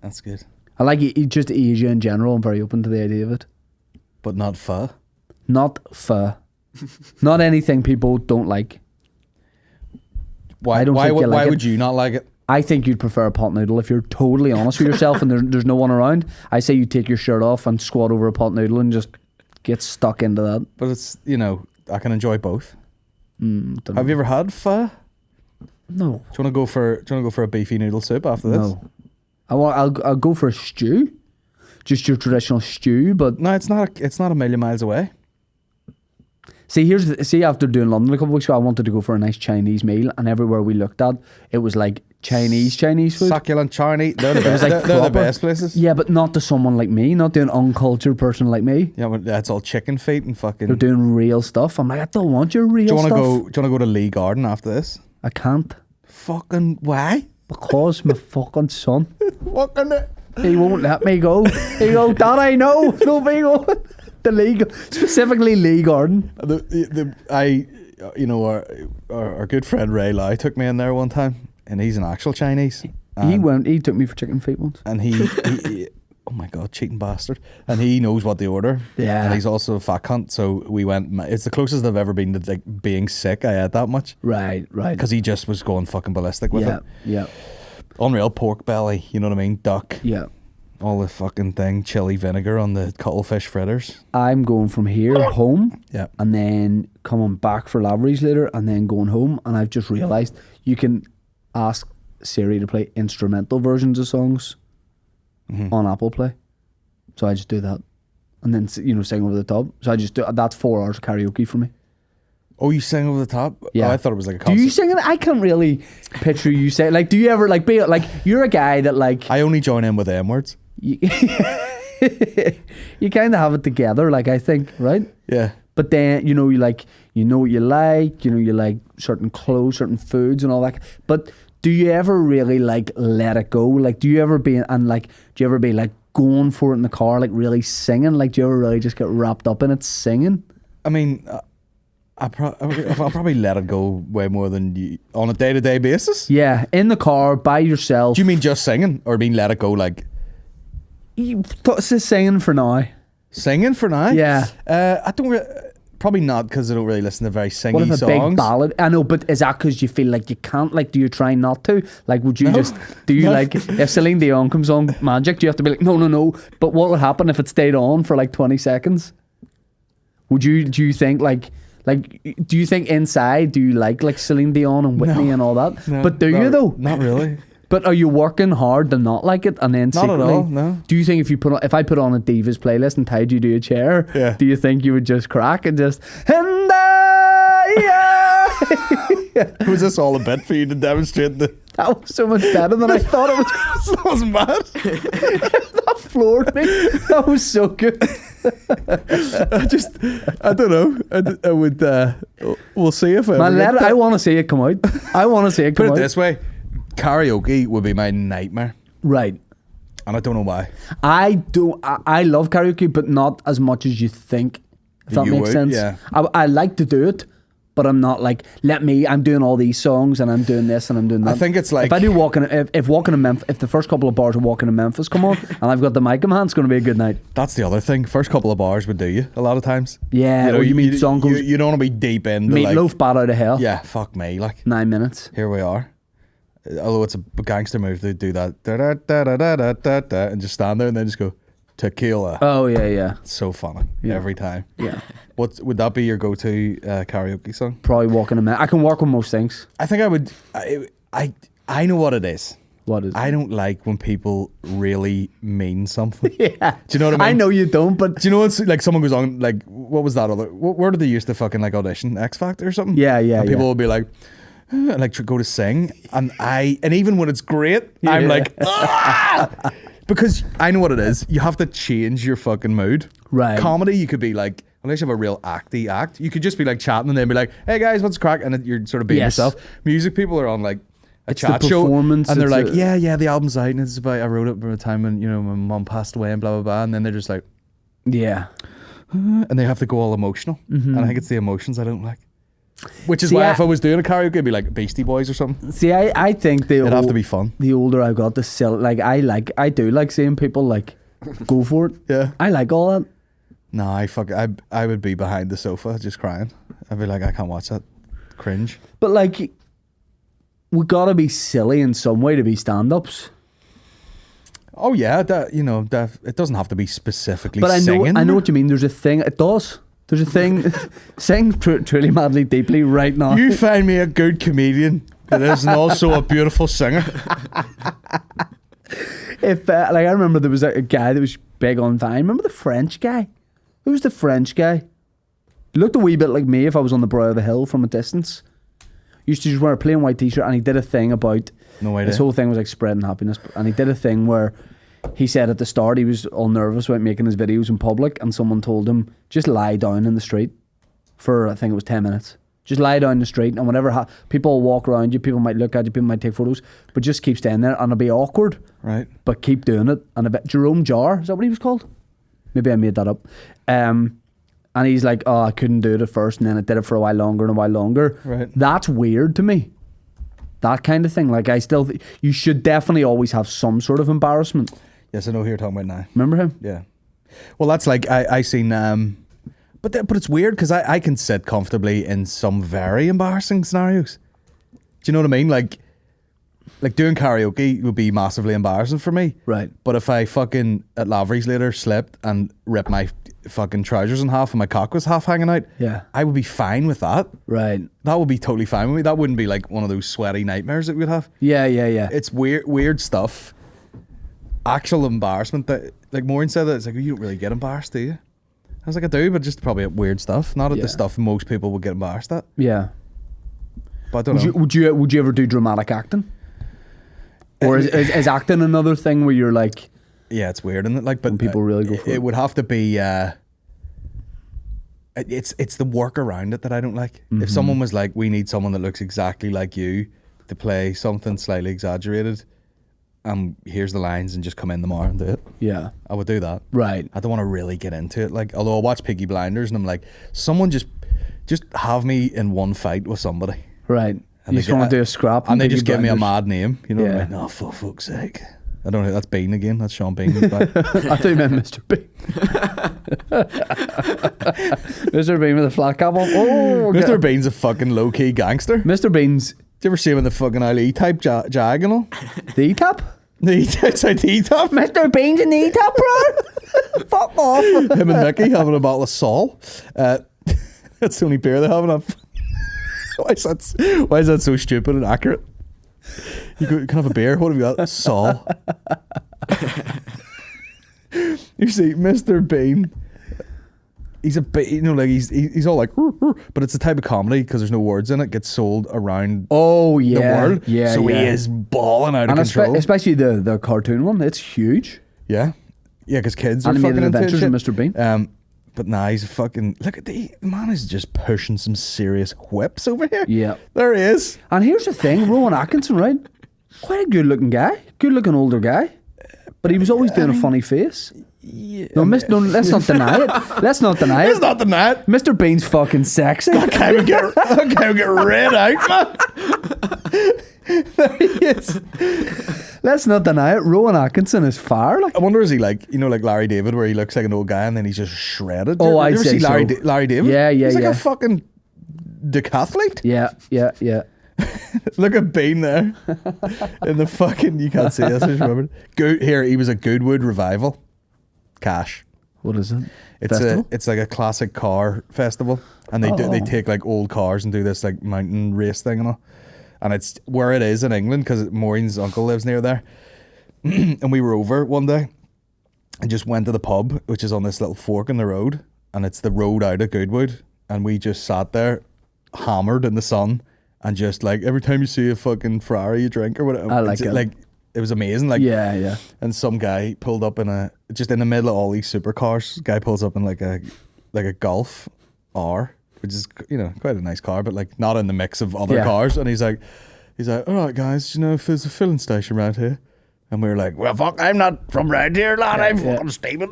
That's good. I like just Asia in general. I'm very open to the idea of it. But not pho. Not pho. Not anything people don't like. Why? I don't think you like why it. would you not like it? I think you'd prefer a pot noodle if you're totally honest with yourself and there's no one around. I say you take your shirt off and squat over a pot noodle and just get stuck into that. But it's, I can enjoy both. Don't Have you ever had pho? No. Do you want to go for a beefy noodle soup after this? No. I'll go for a stew. Just your traditional stew, but No, it's not a million miles away. see after doing London a couple of weeks ago, I wanted to go for a nice Chinese meal, and everywhere we looked at, it was like Chinese food. Succulent Chinese. They're the best. like They're the proper. best places. Yeah, but not to someone like me, not to an uncultured person like me. Yeah, but that's all chicken feet and fucking. They're doing real stuff. I'm like, I don't want your real Do you stuff. want to go to Lee Garden after this? I can't. Fucking why? Because my fucking son. Fucking. He won't let me go. He go, Dad, I know. No me going. The league, specifically Lee Garden. Our good friend Ray Lai took me in there one time, and he's an actual Chinese. He took me for chicken feet once. And he oh my god, cheating bastard! And he knows what they order. Yeah. And he's also a fat cunt. So we went. It's the closest I've ever been to like being sick. I had that much. Right. Because he just was going fucking ballistic with it. Yeah. Unreal pork belly. You know what I mean? Duck. Yeah. All the fucking thing. Chili vinegar on the cuttlefish fritters. I'm going from here home. Yeah. And then coming back for Lavery's later, and then going home. And I've just realised you can ask Siri to play instrumental versions of songs on Apple Play. So I just do that, and then sing over the top. So I just do that's 4 hours of karaoke for me. Oh, you sing over the top? Yeah. Oh, I thought it was like a Do concert. you sing it? I can't really picture you say. Like, do you ever like be like you're a guy that like I only join in with M words. you, you kind of have it together. Like I think, right? Yeah. But then you like you like certain clothes, certain foods, and all that. But do you ever really like let it go? Like, do you ever be like going for it in the car, like really singing? Like, do you ever really just get wrapped up in it singing? I mean, I'll probably let it go way more than you on a day-to-day basis. Yeah, in the car by yourself. Do you mean just singing, or mean let it go like It's just singing for now. singing for now? Yeah. I don't. Probably not, because I don't really listen to very singy What if a songs. big ballad? I know, but is that because you feel like you can't? Like, do you try not to? Like, would you like if Celine Dion comes on Magic, do you have to be like, no? But what would happen if it stayed on for like 20 seconds? Do you think do you think inside, do you like Celine Dion and Whitney and all that? No, But do you though? Not really. But are you working hard to not like it, and then Not at secretly? all, no. Do you think if I put on a Divas playlist and tied you to a chair, Yeah. do you think you would just crack and just Was this all a bit for you to demonstrate the? That was so much better than I thought it was. That was mad. That floored me. That was so good. I don't know. I would. We'll see if I want to see it come out. I want to see it come Put out. it this way, karaoke would be my nightmare, Right. and I don't know why. I love karaoke, but not as much as you think. If that You makes would, sense. yeah. I like to do it, but I'm not like, I'm doing all these songs and I'm doing this and I'm doing that. I think it's like if I do walking in Memphis, if the first couple of bars of Walking in Memphis come on and I've got the mic in my hand, it's going to be a good night. that's the other thing. First couple of bars would do you a lot of times. Yeah, or you meet song goes, You don't want to be deep into Meatloaf, Bad Out of Hell. Yeah, fuck me. Like 9 minutes. here we are. Although it's a gangster move to do that da-da-da-da-da-da-da, and just stand there and then just go tequila. Oh yeah. It's so funny every time. Yeah. What would that be your go-to karaoke song? Probably Walking in Memphis. I can work with most things. I think I would. I know what it is. What is it? I don't like when people really mean something. Yeah. Do you know what I mean? I know you don't, but Do you know what's like someone goes on like what was that other? Where did they used to fucking like audition X Factor or something? Yeah. And people will be like, like to go to sing, and even when it's great, I'm like, ah! Because I know what it is. You have to change your fucking mood. Right. Comedy, you could be like, unless you have a real acty act, you could just be like chatting and then be like, hey guys, what's crack? And you're sort of being Yes. yourself. Music people are on like a It's the chat show, performance, and they're it's like, a- yeah, the album's out, and it's about I wrote it at a time when my mom passed away and blah blah blah, and then they're just like, yeah. and they have to go all emotional. And I think it's the emotions I don't like. Which is See, why if I was doing a karaoke, it'd be like Beastie Boys or something. See, I think It'd have to be fun. The older I got, the silly. Like I do like seeing people like go for it. Yeah. I like all that. No, I would be behind the sofa just crying. I'd be like, I can't watch that. Cringe. But like, we gotta be silly in some way to be stand-ups. Oh yeah, that it doesn't have to be specifically. But singing. I know what you mean. There's a thing. It does. There's a thing. Sing truly, madly, deeply right now. You find me a good comedian that is also a beautiful singer. If like I remember there was a guy that was big on Vine. Remember the French guy? Who was the French guy? He looked a wee bit like me if I was on the brow of the hill from a distance. Used to just wear a plain white t-shirt, and he did a thing about. No idea. This whole thing was like spreading happiness, and he did a thing where he said at the start he was all nervous about making his videos in public, and someone told him just lie down in the street for I think it was 10 minutes. Just lie down in the street, and whenever people will walk around you, people might look at you, people might take photos, but just keep staying there, and it'll be awkward. Right. But keep doing it. And a bit Jerome Jar, is that what he was called? Maybe I made that up. And he's like, oh, I couldn't do it at first, and then I did it for a while longer and a while longer. Right. That's weird to me. That kind of thing. Like, I still you should definitely always have some sort of embarrassment. Yes, I know who you're talking about now. Remember him? Yeah. Well, that's like I seen. But it's weird because I can sit comfortably in some very embarrassing scenarios. Do you know what I mean? Like doing karaoke would be massively embarrassing for me. Right. But if I fucking at Lavery's later slipped and ripped my fucking trousers in half and my cock was half hanging out, Yeah. I would be fine with that. Right. That would be totally fine with me. That wouldn't be like one of those sweaty nightmares that we'd have. Yeah. It's weird stuff. Actual embarrassment that, like Maureen said, that it's like, you don't really get embarrassed, do you? I was like, I do, but just probably at weird stuff, not at Yeah. the stuff most people would get embarrassed at. Yeah. But I don't know. Would you ever do dramatic acting? Or is acting another thing where you're like, Yeah, it's weird, isn't it? Like, but when people really go for it? It would have to be. It's the work around it that I don't like. Mm-hmm. If someone was like, we need someone that looks exactly like you to play something slightly exaggerated, here's the lines and just come in tomorrow and do it. Yeah. I would do that. Right. I don't want to really get into it. Like, although I watch Peaky Blinders and I'm like, someone just have me in one fight with somebody. Right. And You they just want get- to do a scrap. And they Peaky just give me a Blinders. mad name. You know what I Yeah. mean? Oh, for fuck's sake. I don't know. That's Bean again. That's Sean Bean. He's back. I thought you meant Mr. Bean. Mr. Bean with a flat cap on. Oh, Mr. Bean's a fucking low-key gangster. Mr. Bean's Do you ever see him in the fucking E-type jag and all? the E-tap? It's like the E-type. Mr. Bean's an E-tap, bro. Fuck off. Him and Mickey having a bottle of Sol. That's the only beer they have enough. Why is that so stupid and accurate? You can have a beer. What have you got? Sol. You see, Mr. Bean. He's he's all like, "Roo, roo," but it's a type of comedy because there's no words in it. Gets sold around Oh, the yeah. world. Yeah, so yeah. he is balling out of And control. especially the cartoon one. It's huge. Yeah, because kids are Animated fucking into Adventures it. of Mr. Bean. But nah, he's a fucking look at the man is just pushing some serious whips over here. Yeah. There he is. And here's the thing, Rowan Atkinson, right? Quite a good-looking guy. Good-looking older guy. But he was always doing a funny face. Yeah, No, let's not deny it. Let's not deny it's it. not the net. Mr. Bean's fucking sexy. That guy would get red out, man. There he is. Let's not deny it. Rowan Atkinson is fire. Like, I wonder, is he like like Larry David, where he looks like an old guy and then he's just shredded? Oh, You I'd ever say see Larry, so. Larry David? Yeah, He's like yeah. a fucking decathlete. yeah. Look at Bean there in the fucking. You can't see this. I just remembered. Here, he was a Goodwood Revival. Cash. What is it? It's like a classic car festival, and they take like old cars and do this like mountain race thing and all. And it's where it is in England because Maureen's uncle lives near there. And we were over one day and just went to the pub, which is on this little fork in the road, and it's the road out of Goodwood. And we just sat there, hammered in the sun, and just like every time you see a fucking Ferrari, you drink or whatever. I like it. Like it was amazing. Like Yeah. and some guy pulled up just in the middle of all these supercars. Guy pulls up in like a Golf R, which is quite a nice car, but like not in the mix of other Yeah. cars. And he's like, all right, guys, if there's a filling station around here, And we were like, well, fuck, I'm not from around here, lad. I'm fucking Stephen.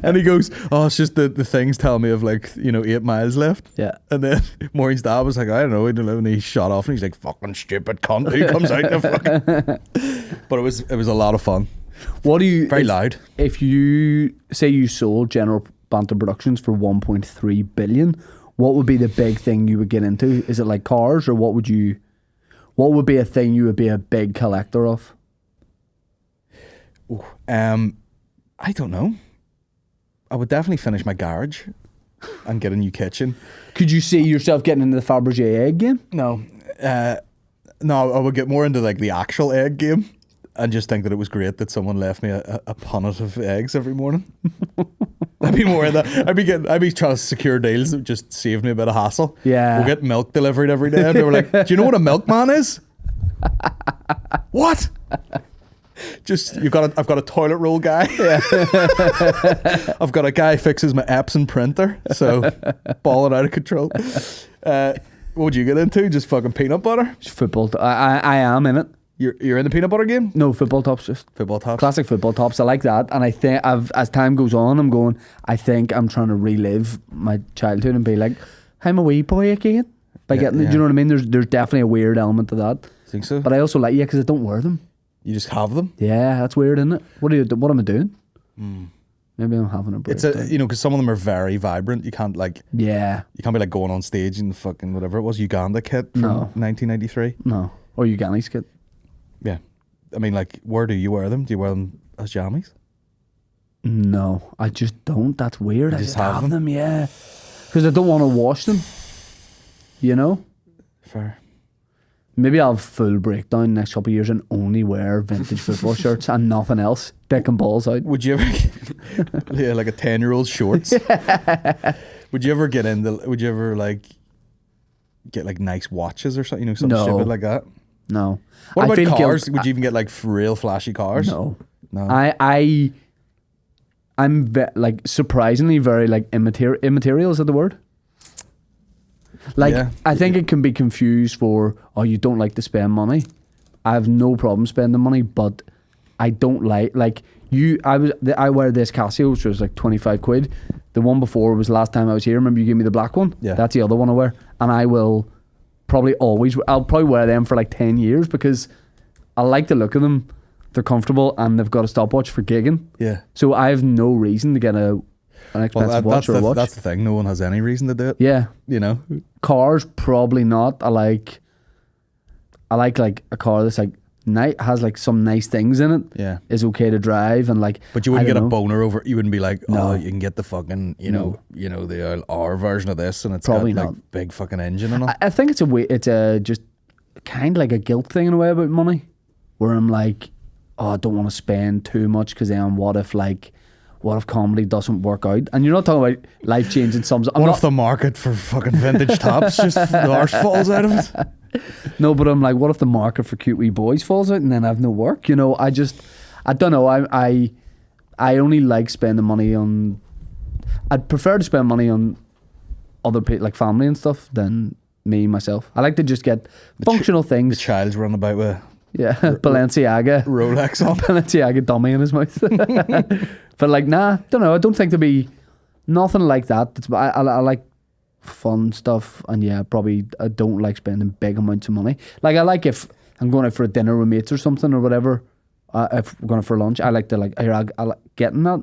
And he goes, oh, it's just the things tell me of 8 miles left. Yeah. And then Maureen's dad was like, I don't know. And he shot off and he's like, fucking stupid cunt who comes out in a fucking... But it was a lot of fun. What do you... Very loud. If you say you sold General Banter Productions for 1.3 billion, what would be the big thing you would get into? Is it like cars, or what would be a thing you would be a big collector of? Ooh, I don't know. I would definitely finish my garage and get a new kitchen. Could you see yourself getting into the Fabergé egg game? No. No, I would get more into the actual egg game and just think that it was great that someone left me a punnet of eggs every morning. I'd be more in that. I'd be trying to secure deals that just saved me a bit of hassle. Yeah. We'll get milk delivered every day. And they were like, do you know what a milkman is? What? I've got a toilet roll guy. Yeah. I've got a guy who fixes my Epson printer. So balling out of control. What would you get into? Just fucking peanut butter? Just football. I am in it. You're in the peanut butter game? No, football tops. Just football tops. Classic football tops. I like that, and I think as time goes on, I think I'm trying to relive my childhood and be like, I'm a wee boy again. By getting, do you know what I mean? There's definitely a weird element to that. Think so? But I also like because I don't wear them. You just have them? Yeah, that's weird, isn't it? What am I doing? Maybe I'm having a break. It's because some of them are very vibrant. You can't Yeah. You can't be going on stage in the fucking whatever it was Uganda kit from 1993. No, or Uganda's kit. Yeah, I mean, where do you wear them? Do you wear them as jammies? No, I just don't. That's weird. You I just just have have them, yeah. Because I don't want to wash them. You know? Fair. Maybe I'll have full breakdown next couple of years and only wear vintage football shirts and nothing else. Dick and balls out. Would you ever, like a 10-year-old shorts? Would you ever get get nice watches or something? Something stupid like that? No. What about cars? Would you even get real flashy cars? No. I'm surprisingly very immaterial. Is that the word? I think it can be confused for, oh, you don't like to spend money. I have no problem spending money, but I don't I wear this Casio, which was 25 quid. The one before was last time I was here. Remember you gave me the black one? Yeah. That's the other one I wear. And I'll probably wear them for 10 years because I like the look of them. They're comfortable and they've got a stopwatch for gigging. Yeah. So I have no reason to get an expensive watch or a watch. That's the thing. No one has any reason to do it. Yeah. Cars, probably not. I like a car that's has some nice things in it. Yeah. Is okay to drive and But you wouldn't get a boner over it. You wouldn't be no. You can get the fucking the R version of this and it's probably got big fucking engine and all. I think it's just kind of like a guilt thing in a way about money, where I'm oh, I don't want to spend too much because then what if comedy doesn't work out? And you're not talking about life changing sums. What if the market for fucking vintage tops just the arse falls out of it? No, but I'm what if the market for cute wee boys falls out and then I have no work? I don't know. I only like spending money on. I'd prefer to spend money on other people, family and stuff, than me myself. I like to just get functional things. The child's running about with Balenciaga Rolex on. Balenciaga dummy in his mouth. But don't know. I don't think there'd be nothing like that. I like fun stuff, and probably I don't like spending big amounts of money. I like if I'm going out for a dinner with mates or something or whatever. If we're going out for lunch, I like to I like getting that.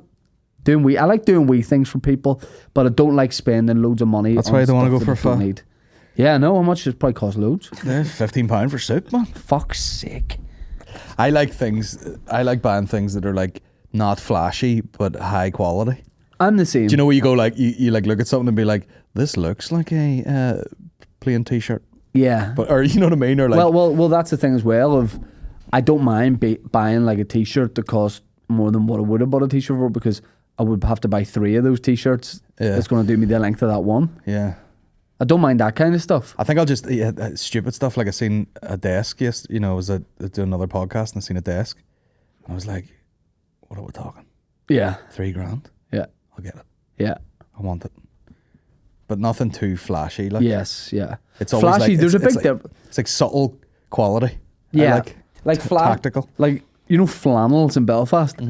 I like doing wee things for people, but I don't like spending loads of money. That's why I don't want to go for a pho. Yeah, no, how much? It probably costs loads. Yeah, £15 for soup, man. Fuck's sake. I like buying things that are not flashy but high quality. I'm the same. Do you know where you go you look at something and be like, this looks like a plain t-shirt. Yeah. Or you know what I mean? Or well, that's the thing as well. I don't mind buying a t-shirt that costs more than what I would have bought a t-shirt for, because I would have to buy 3 of those t-shirts. Yeah. That's going to do me the length of that one. Yeah. I don't mind that kind of stuff. I think I'll just stupid stuff. I seen a desk. Yes, I was doing another podcast and I seen a desk. And I was like, "What are we talking? Yeah, $3,000. Yeah, I'll get it. Yeah, I want it, but nothing too flashy. Yes, yeah. It's always flashy. There's a big difference. It's subtle quality. Yeah, like tactical. Like, you know, flannels in Belfast.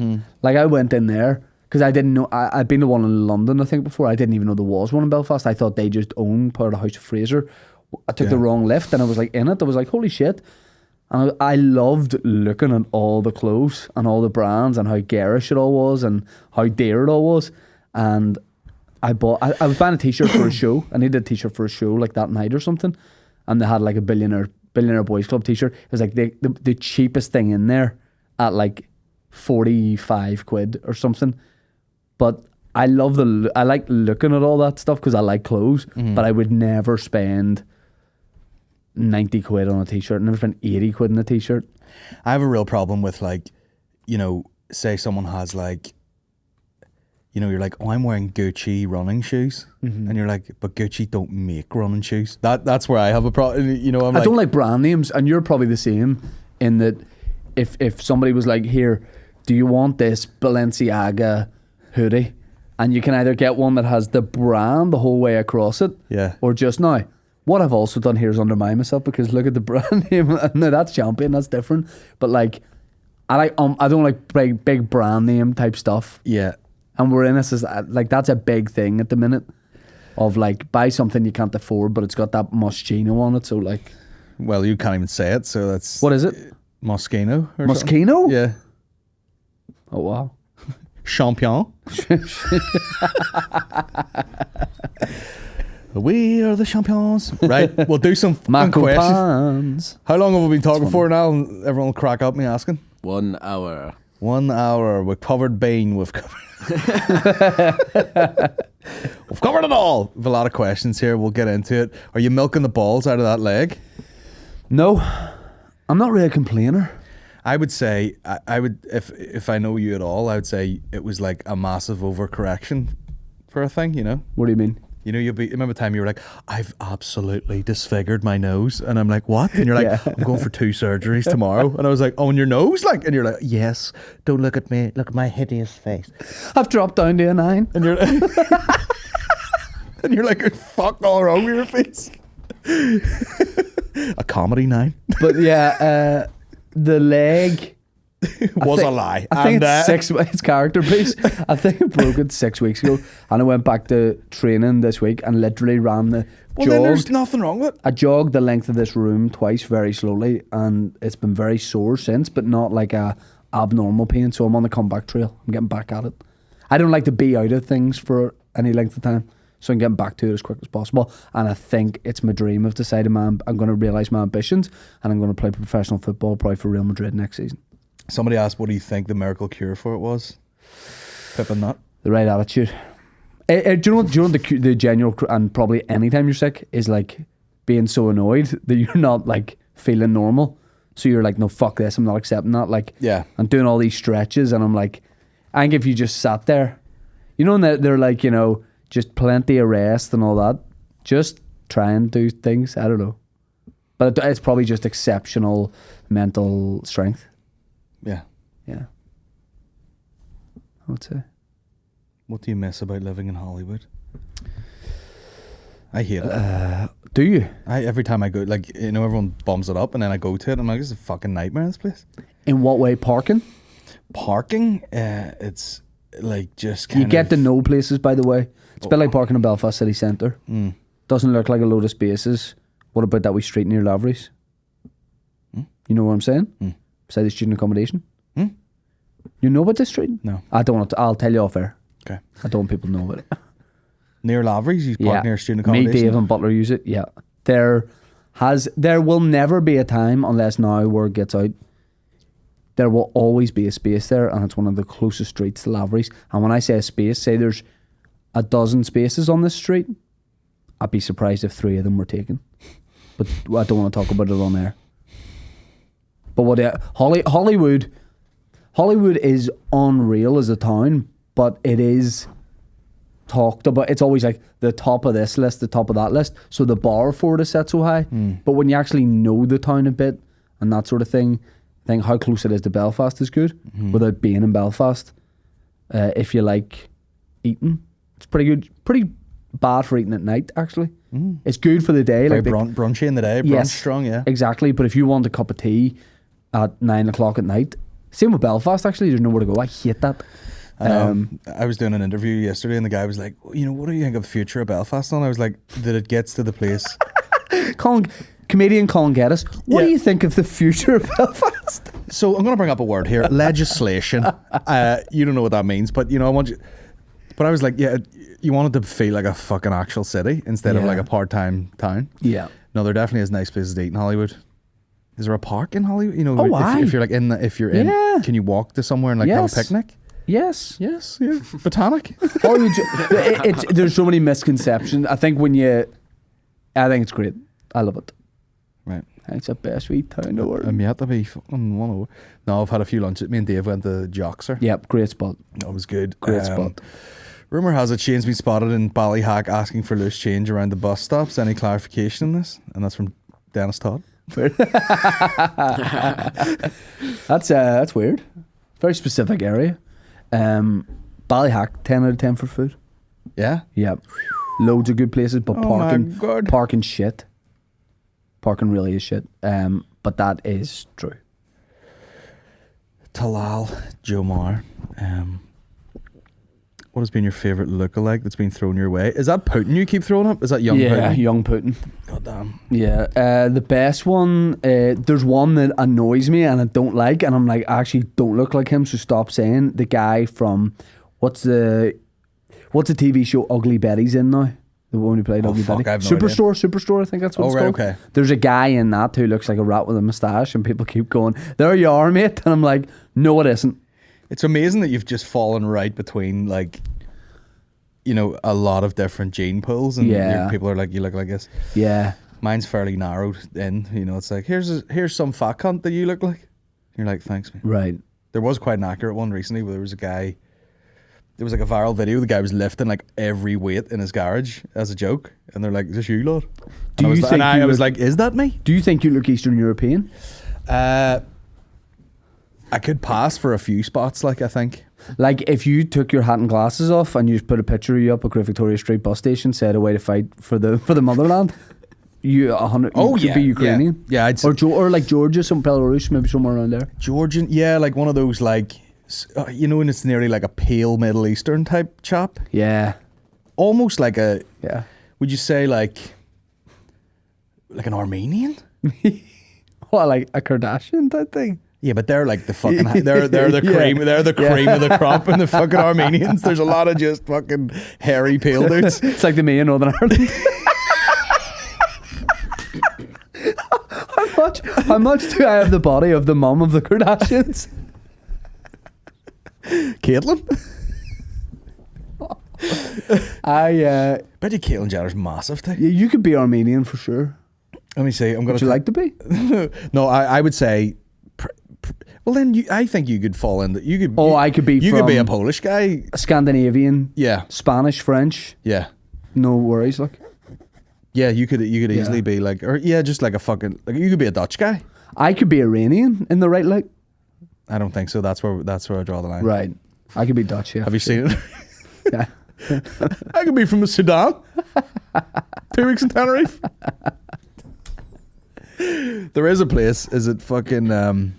Like, I went in there because I didn't know. I'd been to one in London, I think, before. I didn't even know there was one in Belfast. I thought they just owned part of House of Fraser. I took the wrong lift and I was like in it. I was like, holy shit. And I loved looking at all the clothes and all the brands and how garish it all was and how dear it all was. And I was buying a t-shirt for a show. I needed a t-shirt for a show like that night or something. And they had like a billionaire boys club t-shirt. It was like the cheapest thing in there at like 45 quid or something. But I like looking at all that stuff because I like clothes. But I would never spend 90 quid on a t-shirt. Never spent 80 quid on a t-shirt. I have a real problem with, like, you know, say someone has like, you know, you're like, oh, I'm wearing Gucci running shoes, and you're like, but Gucci don't make running shoes. That's where I have a problem. You know, I don't like brand names, and you're probably the same in that. If somebody was like, here, do you want this Balenciaga hoodie? And you can either get one that has the brand the whole way across it, or just now. What I've also done here is undermine myself because look at the brand name. No, that's Champion. That's different. But like, I don't like big brand name type stuff. Yeah. And we're in this like that's a big thing at the minute of like buy something you can't afford, but it's got that Moschino on it. So like, well, you can't even say it. So that's what is it? Moschino. Moschino? Yeah. Oh wow. Champion. We are the champions. Right, we'll do some questions. How long have we been talking for now? Everyone will crack up me asking. 1 hour. 1 hour. We've covered Bean. We've covered we've covered it all. We have a lot of questions here. We'll get into it. Are you milking the balls out of that leg? No, I'm not really a complainer. I would say I would if I know you at all, I would say it was like a massive overcorrection for a thing. You know. What do you mean? You know, remember the time you were like, I've absolutely disfigured my nose. And I'm like, what? And you're like, I'm going for 2 surgeries tomorrow. And I was like, oh, and your nose? Like, and you're like, yes, don't look at me. Look at my hideous face. I've dropped down to a 9. And you're like, and you're like, fuck all wrong with your face. A comedy 9. But yeah, the leg was a lie. I think it's character piece. I think I broke it 6 weeks ago, and I went back to training this week and literally ran the. Well, then there's nothing wrong with it. I jogged the length of this room twice very slowly, and it's been very sore since, but not like a abnormal pain. So I'm on the comeback trail. I'm getting back at it. I don't like to be out of things for any length of time, so I'm getting back to it as quick as possible. And I think it's my dream. I've decided I'm going to realise my ambitions, and I'm going to play professional football probably for Real Madrid next season. Somebody asked, what do you think the miracle cure for it was? Pippin that. The right attitude. Do you know the general, and probably anytime you're sick, is like being so annoyed that you're not like feeling normal. So you're like, no, fuck this, I'm not accepting that. Like, yeah. I'm doing all these stretches and I'm like, I think if you just sat there, you know, and they're like, you know, just plenty of rest and all that, just try and do things. I don't know. But it's probably just exceptional mental strength. Yeah. Yeah. I would say. What do you miss about living in Hollywood? I hate it. Do you? Every time I go, like, you know, everyone bums it up and then I go to it and I'm like, this is a fucking nightmare, this place. In what way? Parking? Parking? It's like just kind You get to know places, by the way. It's a bit like parking in Belfast city centre. Doesn't look like a load of spaces. What about that wee street near Lavery's? You know what I'm saying? Beside the student accommodation. You know about this street? No. I don't want to. I'll tell you off air. Okay. I don't want people to know about it. Near Lavery's, you park near student accommodation? Me, Dave and Butler use it, yeah. There will never be a time, unless now word gets out, there will always be a space there, and it's one of the closest streets to Lavery's. And when I say a space, say there's a dozen spaces on this street, I'd be surprised if 3 of them were taken. But I don't want to talk about it on air. But what Hollywood is unreal as a town, but it is talked about. It's always like the top of this list, the top of that list. So the bar for it is set so high. But when you actually know the town a bit and that sort of thing, I think how close it is to Belfast is good without being in Belfast. If you like eating, it's pretty good. Pretty bad for eating at night, actually. It's good for the day. Very brunchy in the day, brunch strong, yeah. Exactly. But if you want a cup of tea at 9 o'clock at night. Same with Belfast, actually. There's nowhere to go. I hate that. I know. I was doing an interview yesterday and the guy was like, what do you think of the future of Belfast? And I was like, that it gets to the place. Comedian Colin Geddes, what do you think of the future of Belfast? So I'm going to bring up a word here. Legislation. You don't know what that means, but I want you... But I was like, yeah, you want it to feel like a fucking actual city instead of like a part-time town. Yeah. No, there definitely is nice places to eat in Hollywood. Is there a park in Hollywood? If you're like can you walk to somewhere and have a picnic? Yes. Yes, yeah. Botanic. There's so many misconceptions. I think it's great. I love it. Right. It's the best wee town in the world. I'm yet to be fucking one over. No, I've had a few lunches. Me and Dave went to Joxer. Yep, great spot. That was good. Great spot. Rumour has it Shane's been spotted in Ballyhack asking for loose change around the bus stops. Any clarification on this? And that's from Dennis Todd. That's weird. Very specific area. Ballyhack, 10 out of 10 for food. Yeah? Yep. Loads of good places, but parking shit. Parking really is shit. But that is true. Talal Jomar. What has been your favourite lookalike that's been thrown your way? Is that Putin you keep throwing up? Is that young Putin? Yeah, young Putin. God damn. Yeah. The best one, there's one that annoys me and I don't like, and I'm like, I actually don't look like him, so stop saying. The guy from, what's the TV show Ugly Betty's in now? The one who played Ugly Betty. Superstore, I think that's what it's called. Okay. There's a guy in that who looks like a rat with a moustache, and people keep going, there you are, mate. And I'm like, no, it isn't. It's amazing that you've just fallen right between a lot of different gene pools, and people are like, you look like this. Yeah. Mine's fairly narrowed in. It's like, here's some fat cunt that you look like. You're like, thanks, man. Right. There was quite an accurate one recently where there was a guy. There was like a viral video. The guy was lifting like every weight in his garage as a joke, and they're like, "Is this you, lad?" I was like, "Is that me?" Do you think you look Eastern European? I could pass for a few spots. I think. Like if you took your hat and glasses off and you just put a picture of you up at Great Victoria Street bus station, said away to fight for the motherland. You could be Ukrainian. Yeah, I'd say, or like Georgia, some Belarus, maybe somewhere around there. Georgian, yeah, like one of those and it's nearly like a pale Middle Eastern type chap. Yeah, almost like a. Yeah. Would you say like an Armenian? What, like a Kardashian type thing? Yeah, but they're like the fucking they're the cream they're the cream of the crop in the fucking Armenians. There's a lot of just fucking hairy pale dudes. It's like the me in Northern Ireland. How much do I have the body of the mum of the Kardashians? Caitlyn? Bet you Caitlyn Jenner's massive thing. Yeah, you could be Armenian for sure. Let me see. Would you like to be? No, I would say. Well, then I think you could fall into. You could. I could be. You could be a Polish guy. Scandinavian. Yeah. Spanish, French. Yeah. No worries, like. Yeah, you could easily be like, just like a fucking. Like you could be a Dutch guy. I could be Iranian in the right light. I don't think so. That's where I draw the line. Right. I could be Dutch. Yeah. Have you seen it? Yeah. I could be from the Sudan. 2 weeks in Tenerife. There is a place. Is it fucking?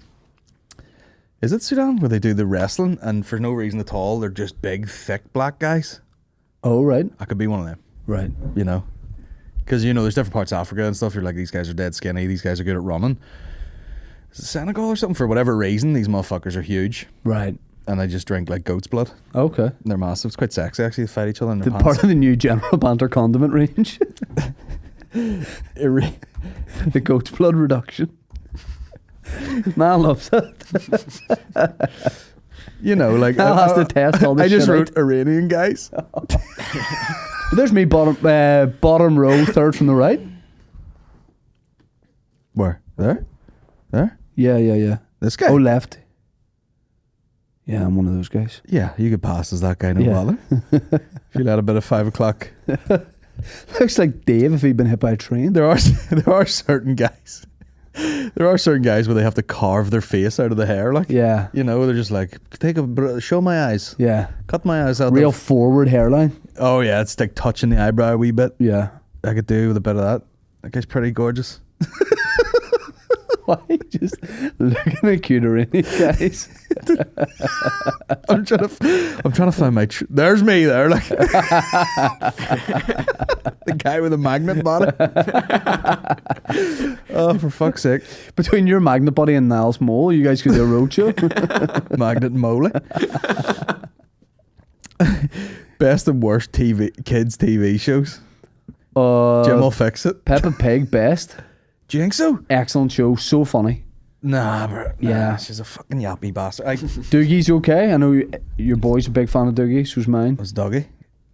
Is it Sudan where they do the wrestling and for no reason at all they're just big, thick black guys? Oh right. I could be one of them. Right. Because there's different parts of Africa and stuff. You're like, these guys are dead skinny. These guys are good at running. Is it Senegal or something? For whatever reason, these motherfuckers are huge. Right. And they just drink like goat's blood. Okay. And they're massive. It's quite sexy actually. They fight each other in their The pants. part of the new General Banter condiment range. The goat's blood reduction. Man loves it. I'll have to test all this. I just shit wrote out. Iranian guys. There's me bottom row, third from the right. Where? There? Yeah. This guy? Oh, left. Yeah, I'm one of those guys. Yeah, you could pass as that guy, no bother. If you let a bit of 5 o'clock. Looks like Dave if he'd been hit by a train. There are certain guys. There are certain guys where they have to carve their face out of the hair, like. Yeah. They're just like, show my eyes. Yeah. Cut my eyes out. Real forward hairline. Oh yeah, it's like touching the eyebrow a wee bit. Yeah. I could do with a bit of that. That guy's pretty gorgeous. Why just looking at Cuterini, guys? I'm trying to find my. There's me there, like the guy with the magnet body. Oh, for fuck's sake! Between your magnet body and Niles Mole, you guys could do a roadshow. Magnet Moley. Best and worst kids TV shows. Jim will fix it. Peppa Pig, best. Do you think so? Excellent show, so funny. Nah, bro. Yeah. She's a fucking yappy bastard. Dougie's okay. I know your boy's a big fan of Dougie, so is mine. Was Dougie?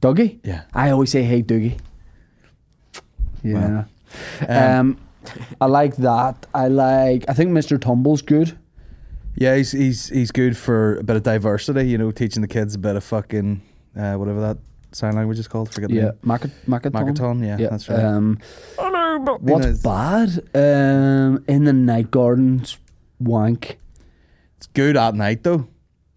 Dougie? Yeah. I always say, hey, Dougie. Yeah. Well, I like that. I think Mr. Tumble's good. Yeah, he's good for a bit of diversity, you know, teaching the kids a bit of fucking whatever that sign language is called. Forget the name. Makaton, yeah, that's right. What's bad? In the Night Gardens, wank. It's good at night though.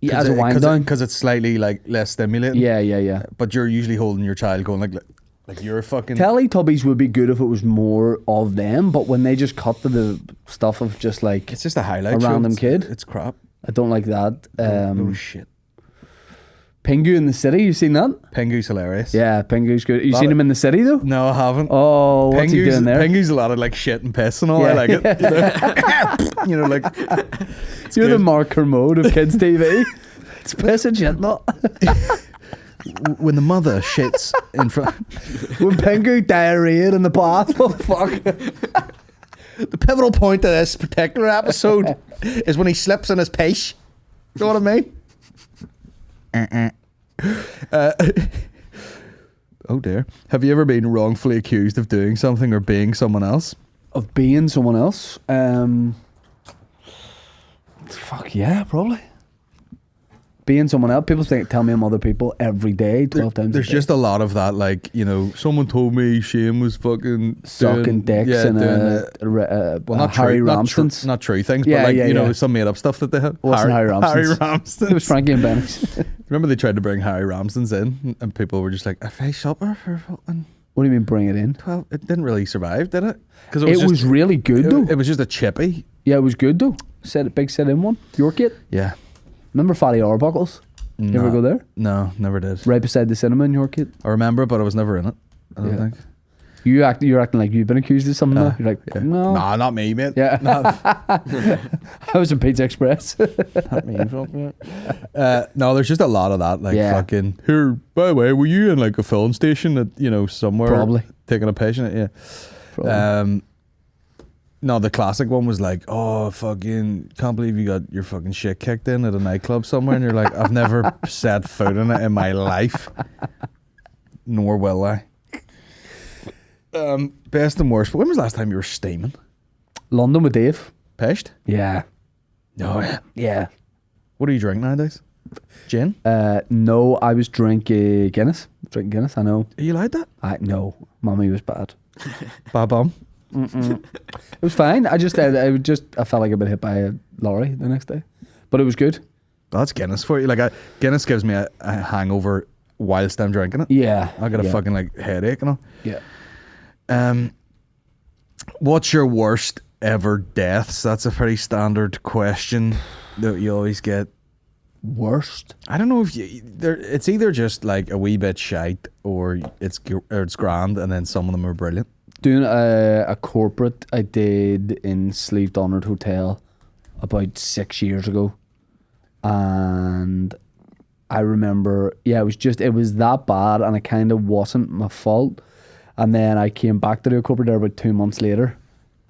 Yeah, as a wind down. Because it's slightly like less stimulating. Yeah. But you're usually holding your child going like you're fucking... Teletubbies would be good if it was more of them, but when they just cut to the stuff of just like... It's just a highlight a random kid. It's crap. I don't like that. Oh shit. Pingu in the City, you seen that? Pingu's hilarious. Yeah, Pingu's good. You seen him in the city though? No, I haven't. Oh, what's he doing there? Pingu's a lot of like shit and piss and all. Yeah. I like it. You know, like... You're good. the Mark Kermode of kids TV. It's piss and shit, not. When the mother shits in front... When Pingu diarrheaed in the bath. Oh, fuck. The pivotal point of this particular episode is when he slips in his pish. You know what I mean? Oh dear. Have you ever been wrongfully accused of doing something or being someone else? Of being someone else? Fuck yeah, probably. Being someone else. People tell me I'm other people every day, 12 times There's a day. just a lot of that, like, you know, someone told me Shane was fucking sucking dicks and not Harry true, Ramsden's. not true things, Yeah, but like, yeah, you know, yeah. some made up stuff that they had. Wasn't Harry Ramsden's. Harry Ramsden's. It was Frankie and Benny's. Remember they tried to bring Harry Ramsden's in and people were just like, a face shopper for fucking... What do you mean bring it in? 12? It didn't really survive, did it? Because It was really good though. It was just a chippy. Yeah, it was good though. Big sit-in one. Yorkgate. Yeah. Remember Fatty Arbuckles? You ever go there? No, never did. Right beside the cinema in Yorkgate. I remember it, but I was never in it. I don't think. You're acting like you've been accused of something. You're like, Yeah. no. Nah, not me, mate. Yeah. I was in Pizza Express. Not me. No, there's just a lot of that. Like, Yeah. fucking, here, by the way, were you in like a filling station at, you know, somewhere? Probably. Taking a patient? Yeah. Probably. No, the classic one was like, oh, fucking, can't believe you got your fucking shit kicked in at a nightclub somewhere. And you're like, I've never set foot in it in my life. Nor will I. Best and worst. When was the last time you were steaming? London with Dave. Peshed? Yeah. No. Yeah. What do you drink nowadays? Gin? No, I was drinking Guinness. I know. Are you allowed that? No, Mommy was bad. Bad bum. It was fine. I felt like I'd been hit by a lorry the next day, but it was good. That's Guinness for you. Like, Guinness gives me a hangover whilst I'm drinking it. Yeah, I got a fucking like headache and all. Yeah. What's your worst ever deaths? That's a pretty standard question that you always get. Worst? I don't know if it's either just like a wee bit shite or it's grand, and then some of them are brilliant. Doing a corporate I did in Sleeve Donard Hotel about 6 years ago, and I remember, it was that bad, and it kind of wasn't my fault. And then I came back to do a corporate there about 2 months later,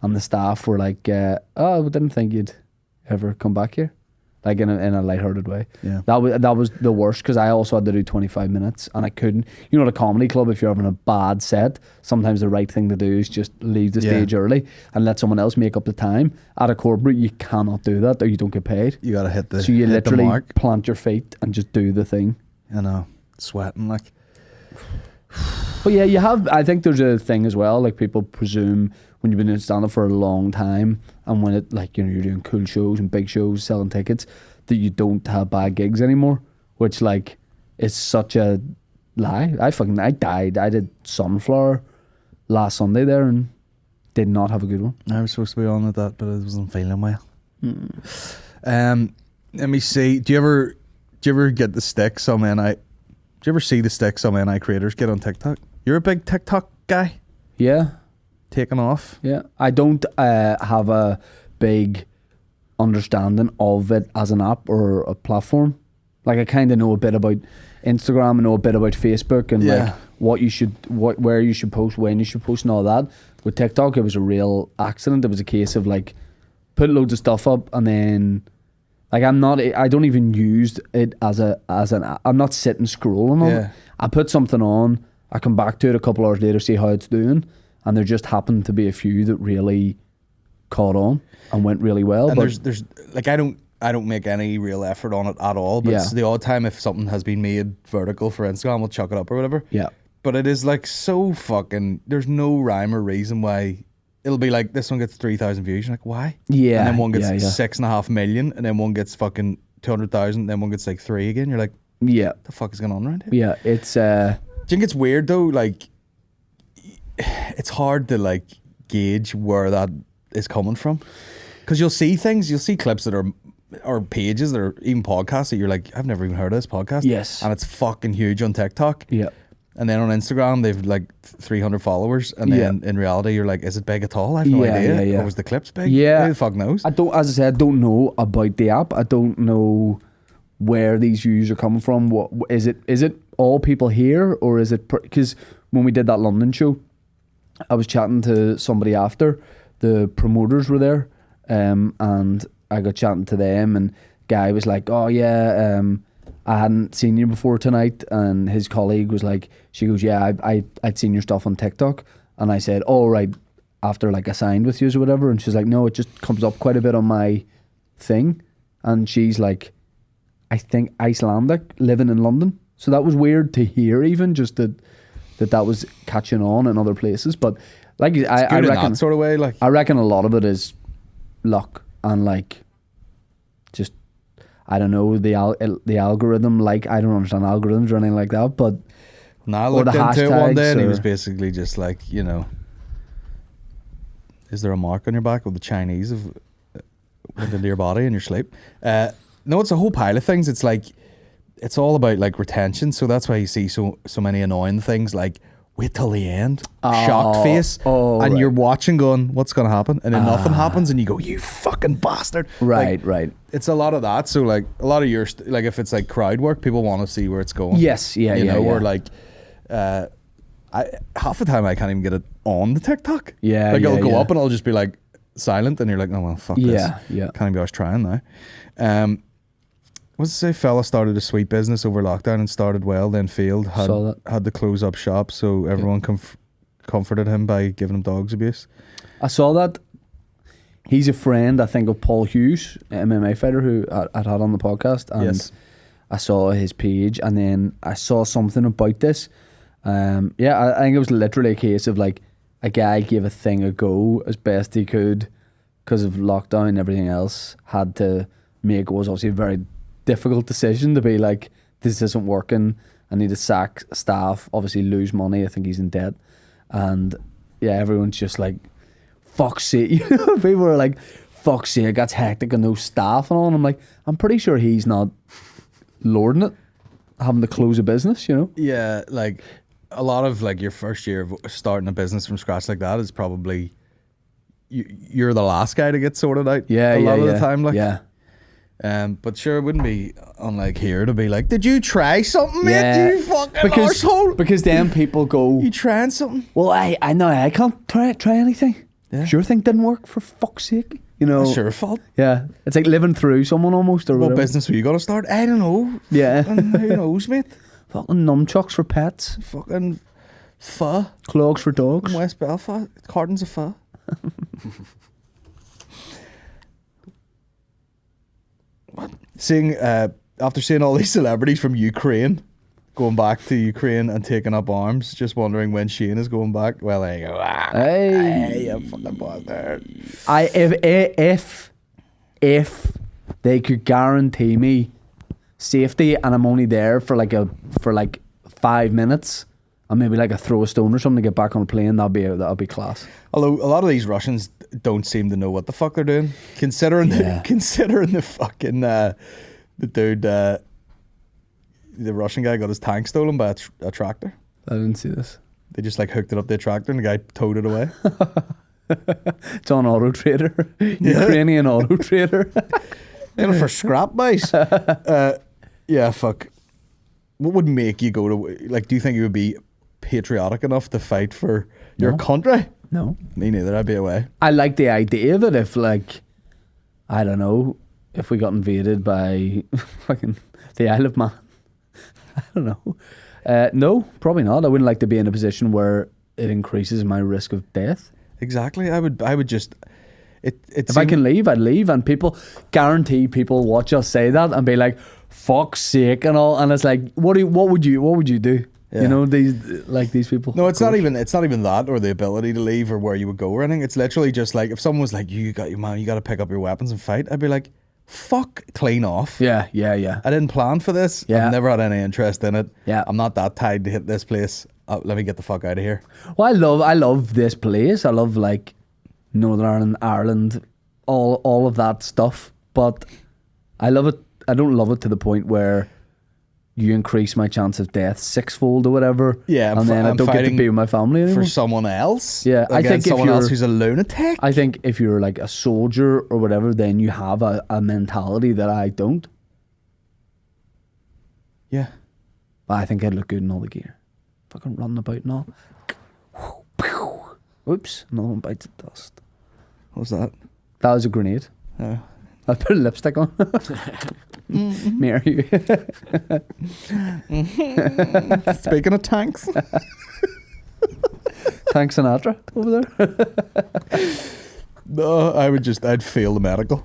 and the staff were like, "Oh, we didn't think you'd ever come back here." Like in a lighthearted way. Yeah. That was the worst, because I also had to do 25 minutes and I couldn't. You know, at a comedy club, if you're having a bad set, sometimes the right thing to do is just leave the stage early and let someone else make up the time. At a corporate, you cannot do that, or you don't get paid. You gotta hit the So you hit literally the mark. plant your feet and just do the thing. I know, sweating like. But yeah, you have. I think there's a thing as well. Like, people presume when you've been doing stand-up for a long time, and when it, like, you know, you're doing cool shows and big shows, selling tickets, that you don't have bad gigs anymore. Which, like, is such a lie. I died. I did Sunflower last Sunday there, and did not have a good one. I was supposed to be on with that, but I wasn't feeling well. Let me see. Do you ever get the stick some NI? Do you ever see the stick some NI creators get on TikTok? You're a big TikTok guy. Yeah. Taking off. Yeah. I don't have a big understanding of it as an app or a platform. Like, I kind of know a bit about Instagram and know a bit about Facebook and like where you should post, when you should post and all that. With TikTok, it was a real accident. It was a case of like put loads of stuff up and then like I don't even use it as I'm not sitting scrolling on it. I put something on, I come back to it a couple hours later, see how it's doing, and there just happened to be a few that really caught on and went really well. And but there's like I don't make any real effort on it at all. But it's the odd time if something has been made vertical for Instagram, we'll chuck it up or whatever. Yeah. But it is like so fucking. There's no rhyme or reason why. It'll be like this one gets 3,000 views. You're like, why? Yeah. And then one gets yeah. 6.5 million, and then one gets fucking 200,000. Then one gets like 3 again. You're like, yeah. the fuck is going on around here? Yeah. It's Do you think it's weird though? Like, it's hard to like gauge where that is coming from, because you'll see clips that are. Or pages that are even podcasts that you're like, I've never even heard of this podcast. Yes. And it's fucking huge on TikTok. Yeah. And then on Instagram, they've like 300 followers. And then in reality, you're like, is it big at all? I have no idea. Yeah. Or was the clips big? Yeah. Who the fuck knows? As I said, I don't know about the app. I don't know where these views are coming from. What is it? Is it all people here, or is it? Because when we did that London show, I was chatting to somebody after. The promoters were there, and I got chatting to them, and guy was like, oh yeah, I hadn't seen you before tonight, and his colleague was like, she goes, yeah, I'd seen your stuff on TikTok, and I said, oh right, after like I signed with you or whatever, and she's like, no, it just comes up quite a bit on my thing, and she's like, I think Icelandic, living in London, so that was weird to hear, even just that was catching on in other places, but like I reckon in that sort of way, like I reckon a lot of it is luck. And like, just I don't know the algorithm. Like, I don't understand algorithms or anything like that. But I looked into it one day, and he was basically just like, you know, is there a mark on your back with the Chinese have went into your body in your sleep? No, it's a whole pile of things. It's like it's all about like retention. So that's why you see so many annoying things like, wait till the end, shocked face, and right. you're watching going, what's going to happen? And then nothing happens, and you go, you fucking bastard. Right, like, right. It's a lot of that. So like a lot of your, like if it's like crowd work, people want to see where it's going. Yes, yeah, you know, yeah. or like, half the time I can't even get it on the TikTok. Yeah, like it'll yeah, go yeah. up and it'll just be like silent, and you're like, oh well, fuck this. Yeah. Can't even be always trying now. What's it say? Fella started a sweet business over lockdown and started well, then failed. Had to close up shop, so everyone comforted him by giving him dogs abuse. I saw that. He's a friend, I think, of Paul Hughes, MMA fighter who I'd had on the podcast. And Yes. I saw his page, and then I saw something about this. I think it was literally a case of like a guy gave a thing a go as best he could because of lockdown and everything else. Had to make what was obviously a very difficult decision to be like, this isn't working. I need to sack staff, obviously lose money. I think he's in debt. And yeah, everyone's just like, fuck's sake. You know, people are like, fuck's sake, that's hectic and no staff and all. And I'm like, I'm pretty sure he's not lording it, having to close a business, you know? Yeah, like a lot of like your first year of starting a business from scratch like that is probably you're the last guy to get sorted out. A lot of the time, like. Yeah. But sure, it wouldn't be unlike here to be like, did you try something, mate? You fucking arsehole. Because then people go, you trying something? well, I know I can't try anything. Yeah. Sure thing didn't work, for fuck's sake. You know? That's your fault. Yeah. It's like living through someone almost, or What whatever. business were you going to start? I don't know. Yeah. Fucking who knows, mate? Fucking nunchucks for pets. Fucking pho. Clogs for dogs. West Belfast. Cartons of pho. After seeing all these celebrities from Ukraine going back to Ukraine and taking up arms, just wondering when Shane is going back. Well, there you go. Hey, you fucking bastard. If they could guarantee me safety, and I'm only there for like 5 minutes, and maybe like a throw a stone or something to get back on a plane. That'll be class. Although a lot of these Russians don't seem to know what the fuck they're doing, considering the fucking the dude, the Russian guy got his tank stolen by a tractor. I didn't see this. They just like hooked it up to a tractor and the guy towed it away. It's on Auto Trader, Ukrainian Auto Trader. Get it for scrap, boys. Yeah, fuck. What would make you go to, like, do you think you would be patriotic enough to fight for your country? No. Me neither, I'd be away. I like the idea of it if, like, I don't know, if we got invaded by fucking the Isle of Man. I don't know. No, probably not. I wouldn't like to be in a position where it increases my risk of death. Exactly. I would just... If I can leave, I'd leave, and people guarantee people watch us say that and be like, "Fuck's sake," and all, and it's like, what would you do? Yeah. You know, these people. No, it's not even that, or the ability to leave, or where you would go or anything. It's literally just like, if someone was like, you got to pick up your weapons and fight, I'd be like, fuck, clean off. Yeah. I didn't plan for this. Yeah. I've never had any interest in it. Yeah. I'm not that tied to hit this place. Let me get the fuck out of here. Well, I love this place. I love like Northern Ireland, all of that stuff. But I love it. I don't love it to the point where you increase my chance of death sixfold or whatever. Yeah, and then I don't get to be with my family anymore. For someone else. Yeah, I think if someone else who's a lunatic. I think if you're like a soldier or whatever, then you have a mentality that I don't. Yeah. But I think I'd look good in all the gear. Fucking running about and all. Oops, no one bites the dust. What was that? That was a grenade. Oh. I put a lipstick on. Mirror you. Speaking of tanks. Tank Sinatra over there. No, I'd fail the medical.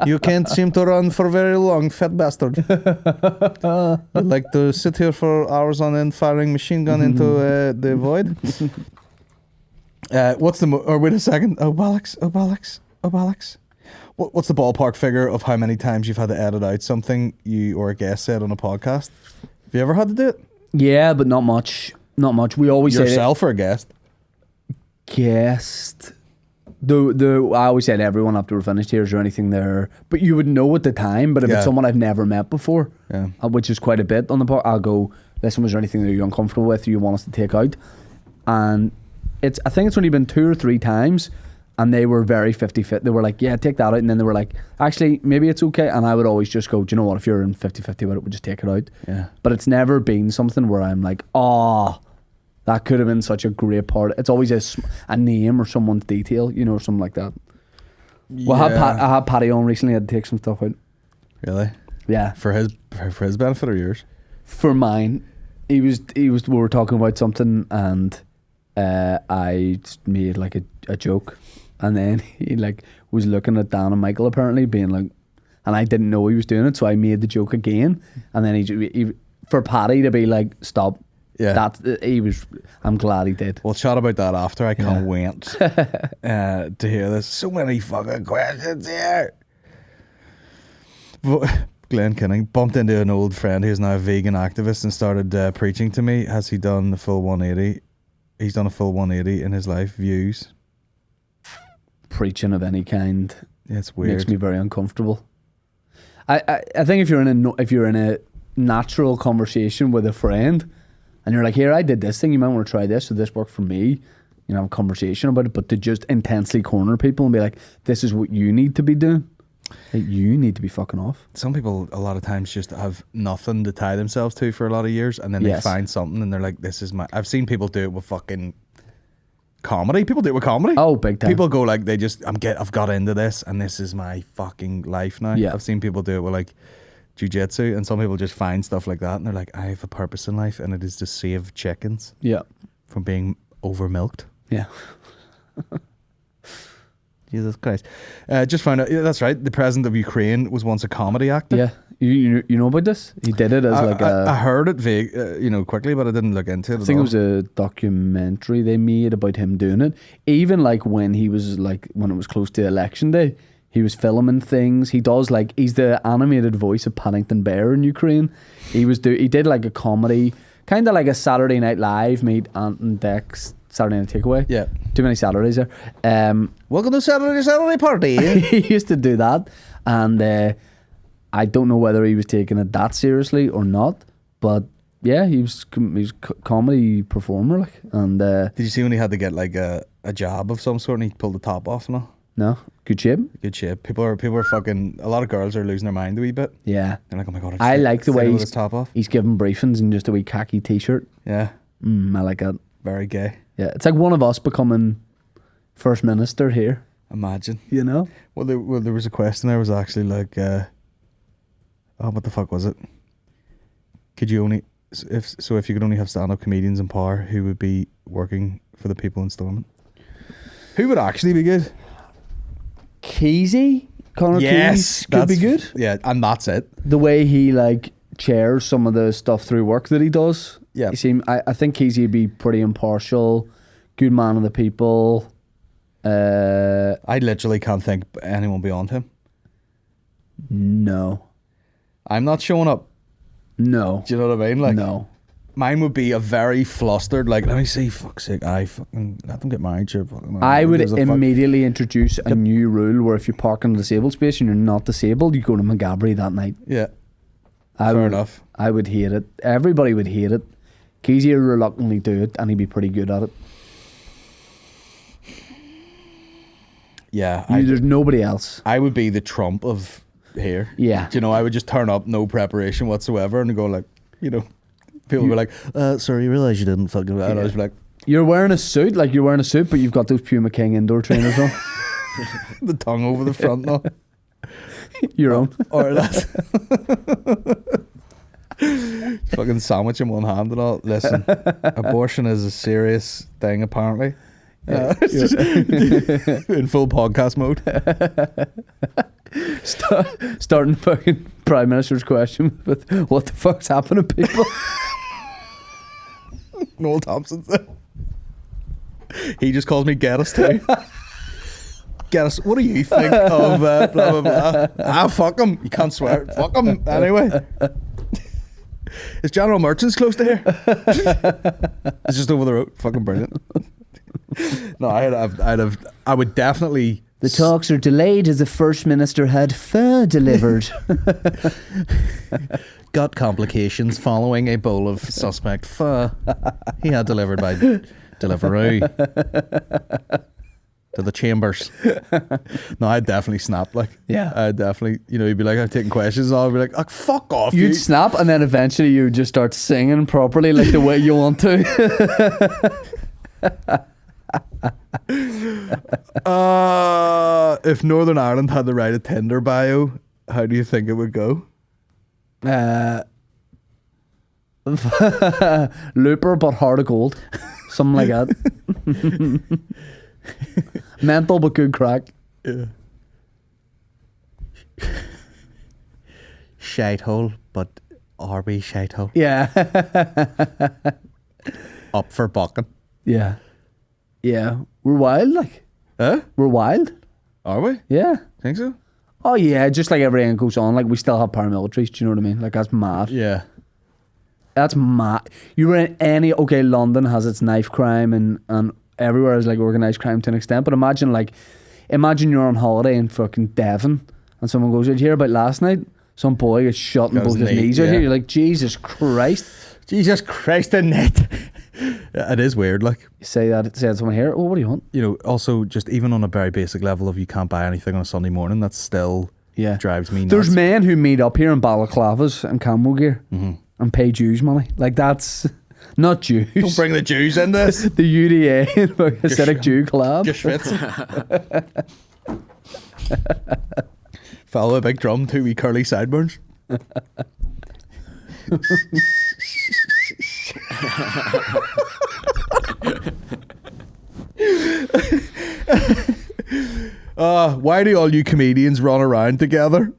You can't seem to run for very long, fat bastard. You'd like to sit here for hours on end firing machine gun into the void. Wait a second. Oh, bollocks. What's the ballpark figure of how many times you've had to edit out something you or a guest said on a podcast? Have you ever had to do it? Yeah, but not much. Not much. We always say yourself or a guest? Guest. I always said everyone after we're finished here, is there anything there? But you would know at the time. But if it's someone I've never met before, which is quite a bit on the part, I'll go, listen, was there anything that you're uncomfortable with or you want us to take out? And I think it's only been 2 or 3 times. And they were very 50-50. They were like, yeah, take that out. And then they were like, actually, maybe it's okay. And I would always just go, do you know what? If you're in 50-50 about it, we'll just take it out. Yeah. But it's never been something where I'm like, that could have been such a great part. It's always a name or someone's detail, you know, or something like that. Yeah. Well, I had Paddy on recently. I had to take some stuff out. Really? Yeah. For his benefit or yours? For mine. We were talking about something and I just made like a joke. And then he like was looking at Dan and Michael apparently being like, and I didn't know he was doing it, so I made the joke again. And then he for Paddy to be like, stop. Yeah, I'm glad he did. We'll chat about that after. I can't wait to hear this. So many fucking questions here. Glenn Kinning bumped into an old friend who's now a vegan activist and started preaching to me. Has he done the full 180? He's done a full 180 in his life. Views. Preaching of any kind, it's weird. Makes me very uncomfortable. I think if you're in a natural conversation with a friend, and you're like, here, I did this thing, you might want to try this, or this worked for me, you know, have a conversation about it. But to just intensely corner people and be like, this is what you need to be doing, like, you need to be fucking off. Some people a lot of times just have nothing to tie themselves to for a lot of years, and then they find something and they're like, this is my... I've seen people do it with fucking comedy. People do it with comedy. Oh, big time. People go like, I've got into this and this is my fucking life now. Yeah. I've seen people do it with like jiu-jitsu, and some people just find stuff like that and they're like, I have a purpose in life and it is to save chickens from being over milked. Yeah. Jesus Christ. Just found out, that's right, the president of Ukraine was once a comedy actor. Yeah. You know about this? He did it as I heard it vague, quickly, but I didn't look into it. I think it was a documentary they made about him doing it. Even like when he was like, when it was close to election day, he was filming things. He's the animated voice of Paddington Bear in Ukraine. He did like a comedy Kind of like a Saturday Night Live meet Ant and Dec's Saturday Night Takeaway. Yeah. Too many Saturdays there. Welcome to Saturday Party. He used to do that, and I don't know whether he was taking it that seriously or not, but yeah, he was comedy performer, like, and Did you see when he had to get like a job of some sort and he pulled the top off and all? no, good shape. Good shit. People are fucking. A lot of girls are losing their mind a wee bit. Yeah, They're like, oh my god. I like the way with his top off. he's giving briefings in just a wee khaki t-shirt. Yeah, I like that. very gay. Yeah, it's like one of us becoming first minister here. Imagine. You know? Well, there was a question there. Was actually like, what the fuck was it? Could you only if you could only have stand-up comedians in power, who would be working for the people in Stormont? Who would actually be good? Keezy, Connor Yes, Keys could be good. Yeah, and that's it. The way he like chairs some of the stuff through work that he does. Yeah. I think Keezy would be pretty impartial, good man of the people. I literally can't think anyone beyond him. No. I'm not showing up. No. Do you know what I mean? Like, No. mine would be a very flustered, like, let me see, fuck's sake, I fucking let them get married, sure. Fucking, I would gives a fuck. immediately introduce a new rule where if you park in a disabled space and you're not disabled, you go to McGabry that night. Yeah, Fair enough. I would hate it. Everybody would hate it. Keezy would reluctantly do it, and he'd be pretty good at it. Yeah, There's nobody else. I would be the Trump of here. Yeah. Do you know, I would just turn up, no preparation whatsoever, and go like, you know, people were like, sorry, you realise you didn't fucking... And I was like... You're wearing a suit, but you've got those Puma King indoor trainers on. the tongue over the front now. Your own. Or that's... fucking sandwich in one hand and all. Listen, abortion is a serious thing, apparently. In full podcast mode. Starting fucking Prime Minister's question with what the fuck's happening, people? Noel Thompson's there. He just calls me Geddes too. Geddes, what do you think of blah blah blah? Fuck him. You can't swear. Fuck him anyway. Is General Merchants close to here? It's just over the road. Fucking brilliant. No, I would definitely. The talks are delayed as the First Minister had pho delivered. Got complications following a bowl of suspect pho he had delivered by delivery to the chambers. No, I'd definitely snap. Like, Yeah. I'd definitely, you'd be like, I'm taking questions. And I'd be like, oh, fuck off. You'd snap, and then eventually you would just start singing properly, like the way you want to. If Northern Ireland had to write a Tinder bio, how do you think it would go? Looper, but heart of gold. Something like that. Mental, but good crack. Yeah. Shitehole, but RB shitehole. Yeah. Up for bucking. Yeah. Yeah. We're wild, like. Huh? We're wild. Are we? Yeah. Think so? Oh, yeah. Just like everything goes on, like, we still have paramilitaries. Do you know what I mean? Like, that's mad. Yeah. That's mad. You were in any... Okay, London has its knife crime and everywhere is, like, organised crime to an extent. But imagine you're on holiday in fucking Devon and someone goes, did you hear about last night? Some boy gets shot in both his knees out here. You're like, Jesus Christ. Jesus Christ, isn't it? It is weird, like. You say that to someone here, oh, what do you want? Also, just even on a very basic level of you can't buy anything on a Sunday morning, that still drives me nuts. There's men who meet up here in balaclavas and camo gear and pay Jews money. Like, that's not Jews. Don't bring the Jews in this. The UDA, Hasidic Jew collab. Just fits. Follow a big drum, 2 wee curly sideburns. Why do all you comedians run around together?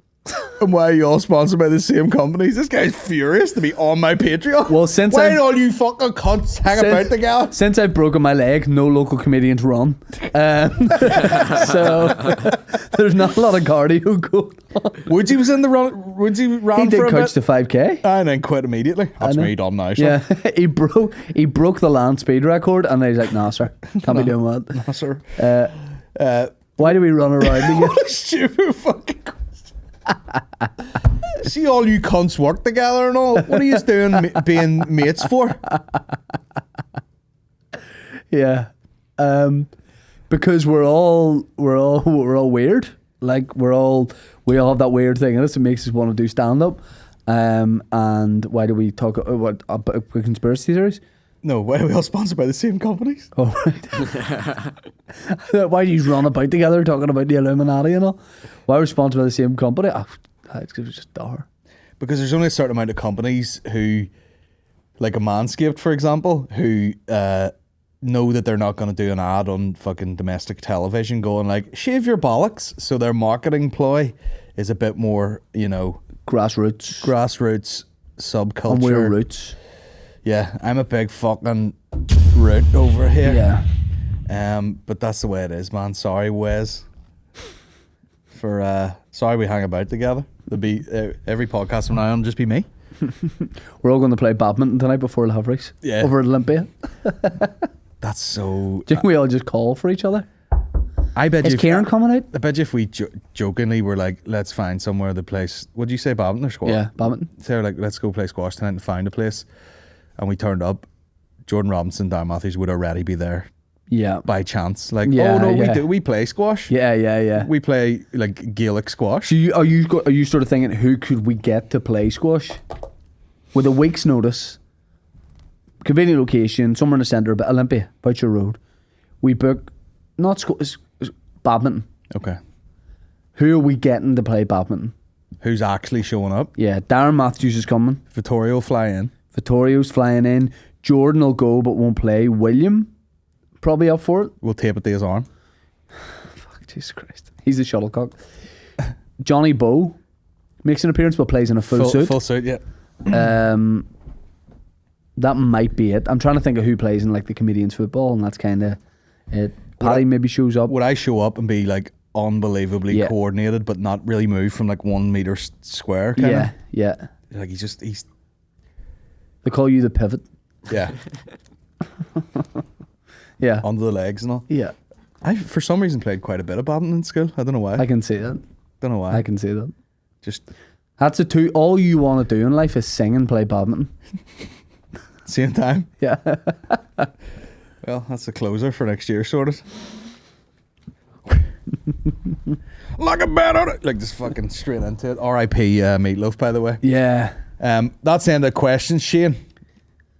And why are you all sponsored by the same companies? This guy's furious to be on my Patreon. Well, since why I- did all you fucking cunts hang about together? Since I've broken my leg, no local comedians run. So there's not a lot of cardio going on. Woodsy was in the run. Woodsy ran He did for a coach bit. to 5k. And then quit immediately. That's know. me done now, sir. Yeah, he broke the land speed record, and he's like, "Nah, sir, can't be doing that." No, sir. Why do we run around again? What a stupid fucking question. See all you cunts work together and all. What are you doing being mates for? Yeah, because we're all weird. Like we all have that weird thing in us that makes us want to do stand up. And why do we talk about conspiracy theories? No, why are we all sponsored by the same companies? Oh, right. Why do you run about together talking about the Illuminati and all? Why are we sponsored by the same company? Oh, it's just dar. Because there's only a certain amount of companies who, like a Manscaped, for example, who know that they're not going to do an ad on fucking domestic television going like, shave your bollocks. So their marketing ploy is a bit more, you know... Grassroots subculture. And we're roots. Yeah, I'm a big fucking root over here. Yeah. But that's the way it is, man. Sorry, Wes. Sorry we hang about together. There'll be every podcast from now on just be me. We're all going to play badminton tonight before the race. Yeah. Over at Olympia. That's so... Do you think we all just call for each other? I bet Is you... Kieran coming out? I bet you if we jokingly were like, let's find somewhere the place... Would you say badminton or squash? Yeah, badminton. Say like, let's go play squash tonight and find a place. And we turned up. Jordan Robinson, Dan Matthews would already be there. Yeah. By chance. Like, Yeah, oh no, yeah. we play squash. Yeah. We play like Gaelic squash. So are you sort of thinking, who could we get to play squash? With a week's notice, convenient location, somewhere in the centre, but Olympia, Boucher Road. We book, not squash, badminton. Okay. Who are we getting to play badminton? Who's actually showing up? Yeah, Darren Matthews is coming. Vittorio will fly in. Vittorio's flying in. Jordan will go but won't play. William, probably up for it. We'll tape it to his arm. Fuck, Jesus Christ. He's a shuttlecock. Johnny Bow makes an appearance but plays in a full suit. Full suit, yeah. That might be it. I'm trying to think of who plays in like the comedians football, and that's kind of it. Paddy maybe shows up. Would I show up and be like unbelievably Yeah. coordinated but not really move from like 1 meter square kind of? Yeah. Like he's They call you the pivot. yeah, Yeah. under the legs and all. Yeah. I for some reason played quite a bit of badminton in school. I don't know why. I can see that. Don't know why. I can see that. Just That's the two. All you want to do in life is sing and play badminton. same time. Yeah. Well, that's the closer for next year, sorted. Like a bat on it. Like just fucking straight into it. R.I.P. Meatloaf, by the way. Yeah. That's the end of the questions, Shane.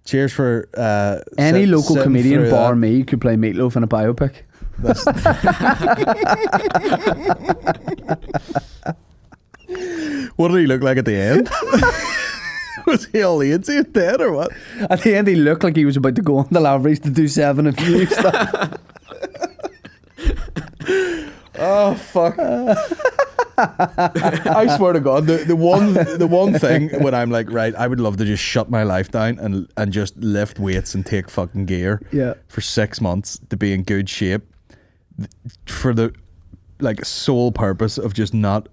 Cheers for Any local sitting comedian through bar that. me could play Meatloaf in a biopic. That's what did he look like at the end? Was he all lazy and dead or what? At the end, he looked like he was about to go on the Laveries to do 7 and few stuff. Oh fuck! I swear to God, the one thing when I'm like, right, I would love to just shut my life down and just lift weights and take fucking gear Yeah. for 6 months to be in good shape for the like sole purpose of just not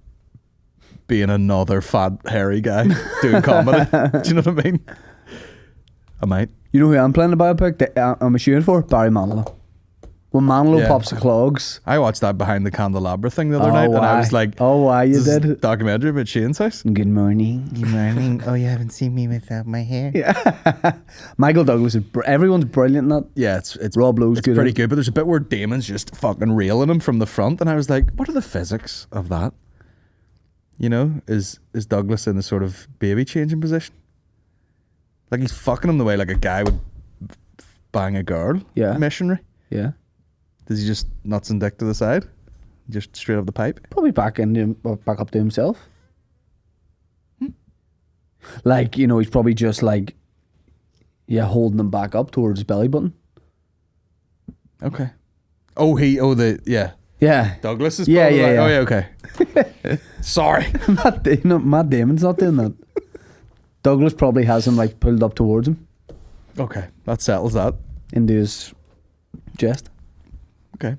being another fat hairy guy doing comedy. Do you know what I mean? I might. You know who I'm playing the biopic that I'm shooting for? Barry Manilow. When Manilow Yeah. pops the clogs. I watched that Behind the Candelabra thing the other night, and I was like, oh, why you "This is a did? documentary about Shane's house." Good morning. Good morning. Oh, you haven't seen me without my hair. Yeah. Michael Douglas is everyone's brilliant in that. Yeah, it's Rob Lowe's it's good. pretty good, but there's a bit where Damon's just fucking railing him from the front, and I was like, what are the physics of that? You know, is Douglas in the sort of baby changing position? Like he's fucking him the way like a guy would bang a girl. Yeah. Missionary. Yeah. Does he just nuts and dick to the side? Just straight up the pipe? Probably back up to himself. Like, you know, he's probably just like, holding him back up towards his belly button. Okay. Yeah. Yeah. Douglas is Yeah, probably yeah, like, yeah. oh yeah, okay. Sorry. Matt Damon's not doing that. Douglas probably has him like pulled up towards him Okay, that settles that. into his chest. Okay.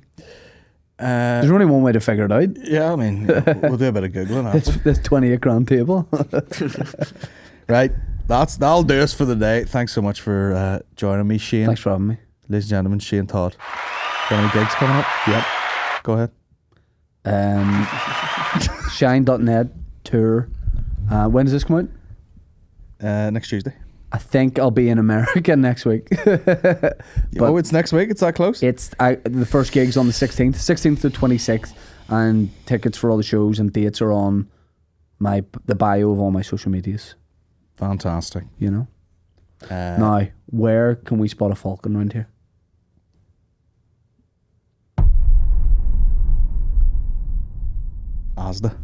There's only one way to figure it out. Yeah, I mean, we'll do a bit of Googling. This 28 grand table. Right, that'll do us for the day. Thanks so much for joining me, Shane. Thanks for having me. Ladies and gentlemen, Shane Todd. Do you have any gigs coming up? Yep. Go ahead. Shine.net tour. When does this come out? Next Tuesday. I think I'll be in America next week. Oh, it's next week? It's that close? It's the first gig's on the 16th to 26th, and tickets for all the shows and dates are on the bio of all my social medias. Fantastic. You know. Now, where can we spot a falcon around here? Asda.